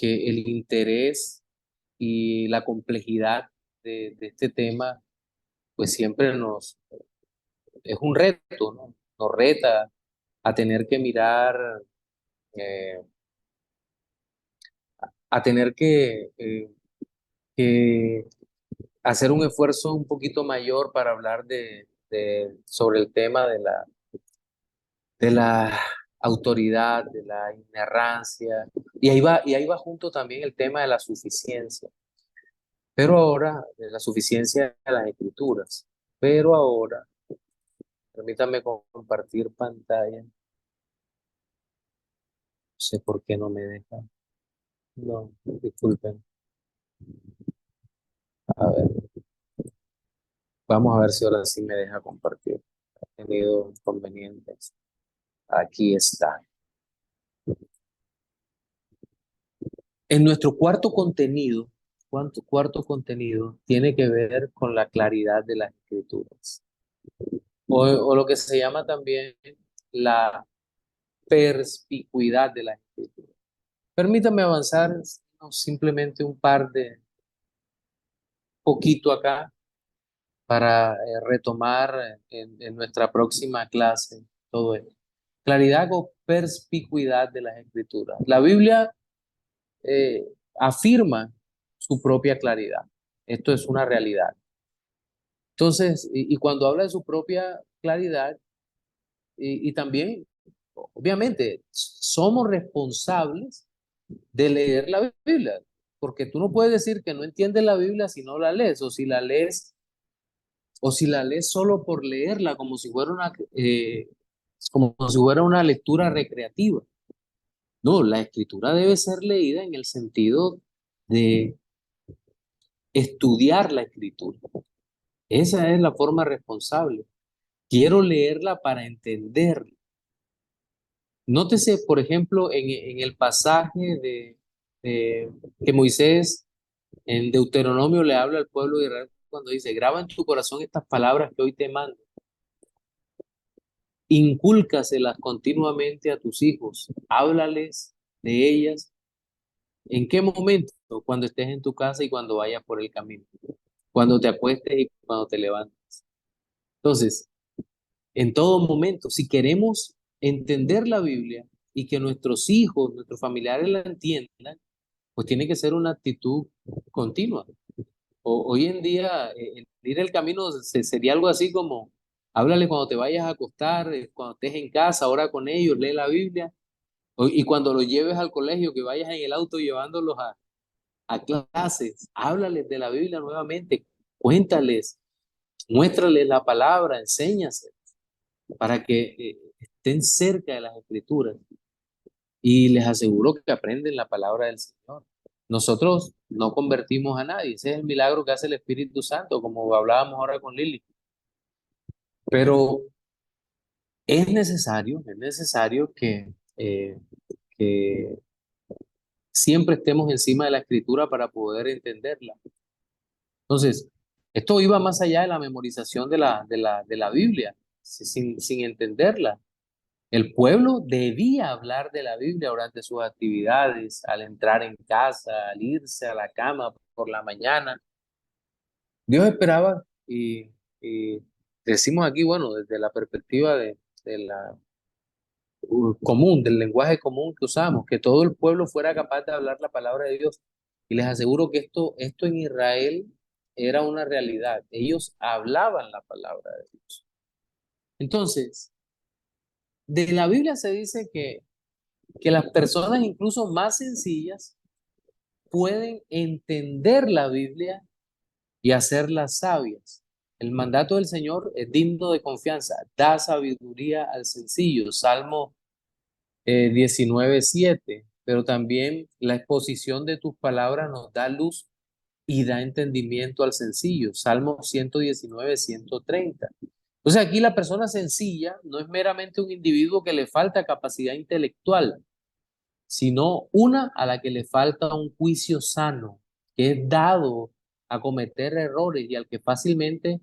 el interés y la complejidad de este tema, pues siempre es un reto, ¿no? Nos reta a tener que mirar, eh, a tener que hacer un esfuerzo un poquito mayor para hablar sobre el tema de la autoridad, de la inerrancia, y ahí va junto también el tema de la suficiencia, pero ahora, de la suficiencia de las escrituras, pero ahora, permítame compartir pantalla, no sé por qué no me deja, no, disculpen, a ver, vamos a ver si ahora sí me deja compartir, he tenido inconvenientes, aquí está. En nuestro cuarto contenido tiene que ver con la claridad de las escrituras, o lo que se llama también la perspicuidad de las escrituras. Permítame avanzar simplemente un par de poquito acá para retomar en nuestra próxima clase todo esto. Claridad o perspicuidad de las escrituras. La Biblia eh, afirma su propia claridad. Esto es una realidad. Entonces, y cuando habla de su propia claridad, y también, obviamente, somos responsables de leer la Biblia, porque tú no puedes decir que no entiendes la Biblia si no la lees, o si la lees solo por leerla, como si fuera una lectura recreativa. No, la escritura debe ser leída en el sentido de estudiar la escritura. Esa es la forma responsable. Quiero leerla para entenderla. Nótese, por ejemplo, en el pasaje que Moisés En Deuteronomio le habla al pueblo de Israel cuando dice, graba en tu corazón estas palabras que hoy te mando, incúlcaselas continuamente a tus hijos, háblales de ellas. ¿En qué momento? Cuando estés en tu casa y cuando vayas por el camino, cuando te acuestes y cuando te levantes. Entonces, en todo momento, si queremos entender la Biblia y que nuestros hijos, nuestros familiares la entiendan, pues tiene que ser una actitud continua. Hoy en día, el ir el camino sería algo así como, háblale cuando te vayas a acostar, cuando estés en casa, ora con ellos, lee la Biblia, y cuando los lleves al colegio, que vayas en el auto llevándolos a clases, háblales de la Biblia nuevamente, cuéntales, muéstrales la palabra, enséñase, para que estén cerca de las Escrituras. Y les aseguro que aprenden la palabra del Señor. Nosotros no convertimos a nadie, ese es el milagro que hace el Espíritu Santo, como hablábamos ahora con Lili. Pero es necesario que siempre estemos encima de la Escritura para poder entenderla. Entonces, esto iba más allá de la memorización de la Biblia, sin entenderla. El pueblo debía hablar de la Biblia durante sus actividades, al entrar en casa, al irse a la cama por la mañana. Dios esperaba, y decimos aquí, bueno, desde la perspectiva de la común, del lenguaje común que usamos, que todo el pueblo fuera capaz de hablar la palabra de Dios. Y les aseguro que esto en Israel era una realidad. Ellos hablaban la palabra de Dios. Entonces, de la Biblia se dice que las personas incluso más sencillas pueden entender la Biblia y hacerlas sabias. El mandato del Señor es digno de confianza. Da sabiduría al sencillo. Salmo 19:7. Pero también la exposición de tus palabras nos da luz y da entendimiento al sencillo. Salmo 119:130. Entonces aquí la persona sencilla no es meramente un individuo que le falta capacidad intelectual, sino una a la que le falta un juicio sano, que es dado a cometer errores y al que fácilmente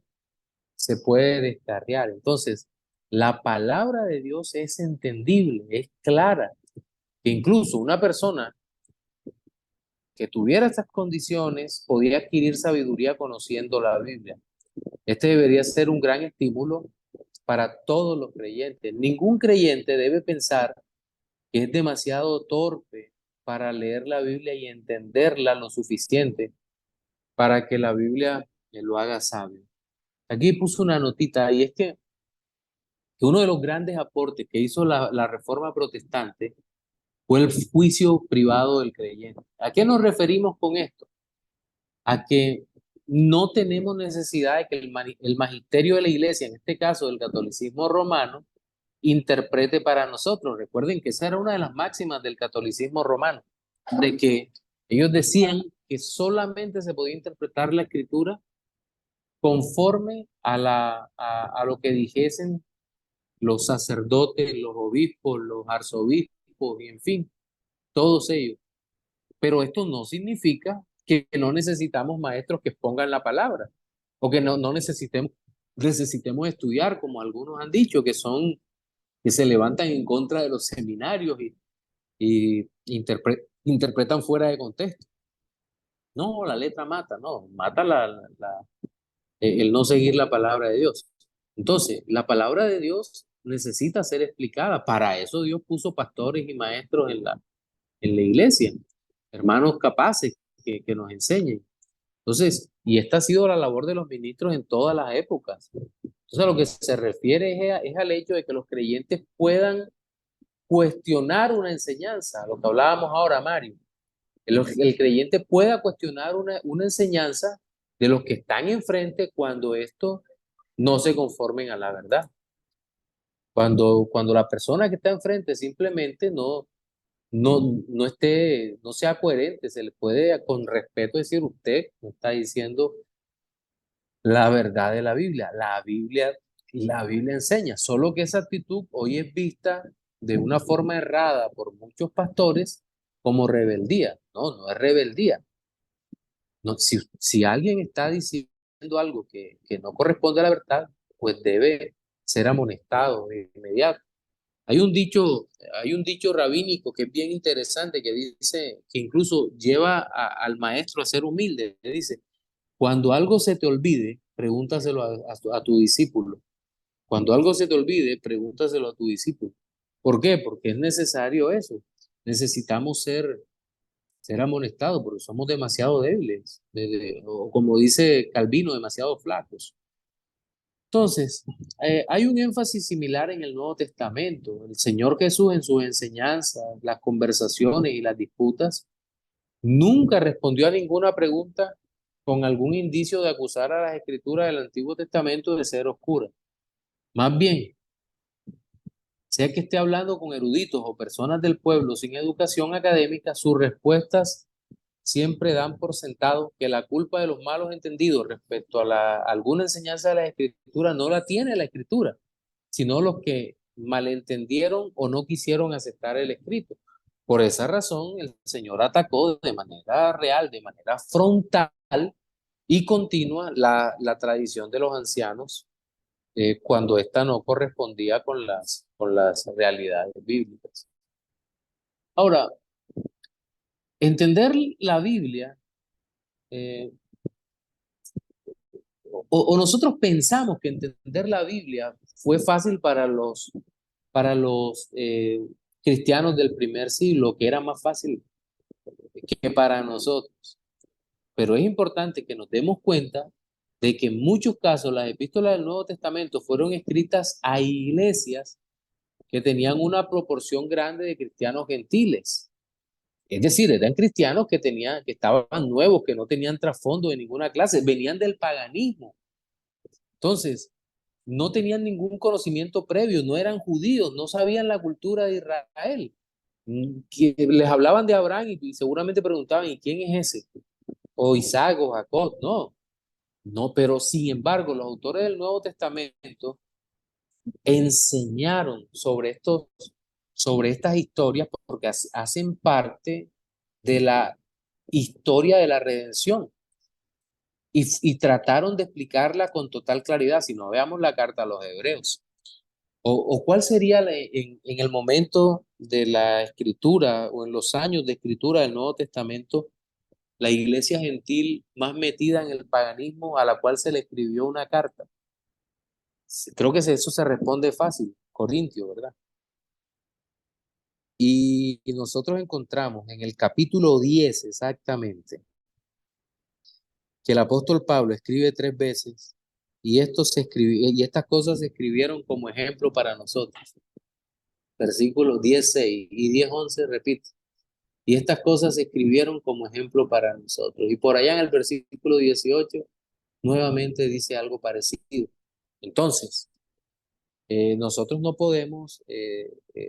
se puede descarriar. Entonces, la palabra de Dios es entendible, es clara, que incluso una persona que tuviera estas condiciones podía adquirir sabiduría conociendo la Biblia. Este debería ser un gran estímulo para todos los creyentes. Ningún creyente debe pensar que es demasiado torpe para leer la Biblia y entenderla lo suficiente para que la Biblia lo haga sabio. Aquí puse una notita y es que uno de los grandes aportes que hizo la Reforma Protestante fue el juicio privado del creyente. ¿A qué nos referimos con esto? A que no tenemos necesidad de que el magisterio de la iglesia, en este caso del catolicismo romano, interprete para nosotros. Recuerden que esa era una de las máximas del catolicismo romano, de que ellos decían que solamente se podía interpretar la escritura conforme a lo que dijesen los sacerdotes, los obispos, los arzobispos, y en fin, todos ellos. Pero esto no significa que no necesitamos maestros que expongan la palabra, o que no necesitemos estudiar, como algunos han dicho, que se levantan en contra de los seminarios y interpretan fuera de contexto. No, la letra mata, no, mata el no seguir la palabra de Dios. Entonces, la palabra de Dios necesita ser explicada. Para eso Dios puso pastores y maestros en la iglesia, hermanos capaces que nos enseñen. Entonces, y esta ha sido la labor de los ministros en todas las épocas. Entonces, a lo que se refiere es al hecho de que los creyentes puedan cuestionar una enseñanza, lo que hablábamos ahora, Mario. El creyente pueda cuestionar una enseñanza de los que están enfrente cuando estos no se conformen a la verdad. Cuando la persona que está enfrente simplemente no sea coherente, se le puede con respeto decir: usted no está diciendo la verdad de la Biblia. La Biblia enseña, solo que esa actitud hoy es vista de una forma errada por muchos pastores como rebeldía. No, no es rebeldía. No, si alguien está diciendo algo que no corresponde a la verdad, pues debe ser amonestado de inmediato. Hay un dicho rabínico que es bien interesante que dice, que incluso lleva al maestro a ser humilde. Le dice, cuando algo se te olvide, pregúntaselo a tu discípulo. Cuando algo se te olvide, pregúntaselo a tu discípulo. ¿Por qué? Porque es necesario eso. Necesitamos ser amonestados porque somos demasiado débiles, o como dice Calvino, demasiado flacos. Entonces, hay un énfasis similar en el Nuevo Testamento. El Señor Jesús en sus enseñanzas, las conversaciones y las disputas, nunca respondió a ninguna pregunta con algún indicio de acusar a las escrituras del Antiguo Testamento de ser oscuras. Más bien, sea que esté hablando con eruditos o personas del pueblo sin educación académica, sus respuestas siempre dan por sentado que la culpa de los malos entendidos respecto a alguna enseñanza de la escritura no la tiene la escritura, sino los que malentendieron o no quisieron aceptar el escrito. Por esa razón, el Señor atacó de manera real, de manera frontal y continua la tradición de los ancianos cuando ésta no correspondía con las realidades bíblicas. Ahora, entender la Biblia, eh, o nosotros pensamos que entender la Biblia fue fácil para los cristianos del primer siglo, que era más fácil que para nosotros. Pero es importante que nos demos cuenta de que en muchos casos las epístolas del Nuevo Testamento fueron escritas a iglesias que tenían una proporción grande de cristianos gentiles. Es decir, eran cristianos que estaban nuevos, que no tenían trasfondo de ninguna clase, venían del paganismo. Entonces, no tenían ningún conocimiento previo, no eran judíos, no sabían la cultura de Israel. Que les hablaban de Abraham y seguramente preguntaban, ¿y quién es ese? O Isaac o Jacob. No, no, pero sin embargo, los autores del Nuevo Testamento enseñaron sobre estas historias porque hacen parte de la historia de la redención y trataron de explicarla con total claridad. Si no, veamos la carta a los Hebreos. O cuál sería en el momento de la escritura o en los años de escritura del Nuevo Testamento, la iglesia gentil más metida en el paganismo a la cual se le escribió una carta. Creo que eso se responde fácil, Corintio, ¿verdad? Y nosotros encontramos en el capítulo 10 exactamente que el apóstol Pablo escribe 3 veces y estas cosas se escribieron como ejemplo para nosotros. Versículos 10:6 y 10:11 repite. Y estas cosas se escribieron como ejemplo para nosotros. Y por allá en el versículo 18 nuevamente dice algo parecido. Entonces, nosotros no podemos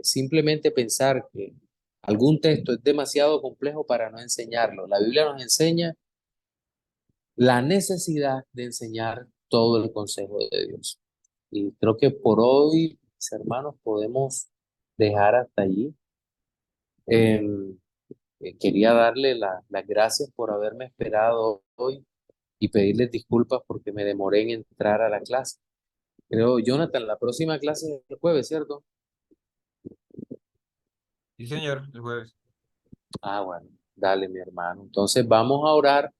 simplemente pensar que algún texto es demasiado complejo para no enseñarlo. La Biblia nos enseña la necesidad de enseñar todo el consejo de Dios. Y creo que por hoy, mis hermanos, podemos dejar hasta allí. Quería darle las gracias por haberme esperado hoy y pedirles disculpas porque me demoré en entrar a la clase. Creo, Jonathan, la próxima clase es el jueves, ¿cierto? Sí, señor, el jueves. Ah, bueno, dale, mi hermano. Entonces vamos a orar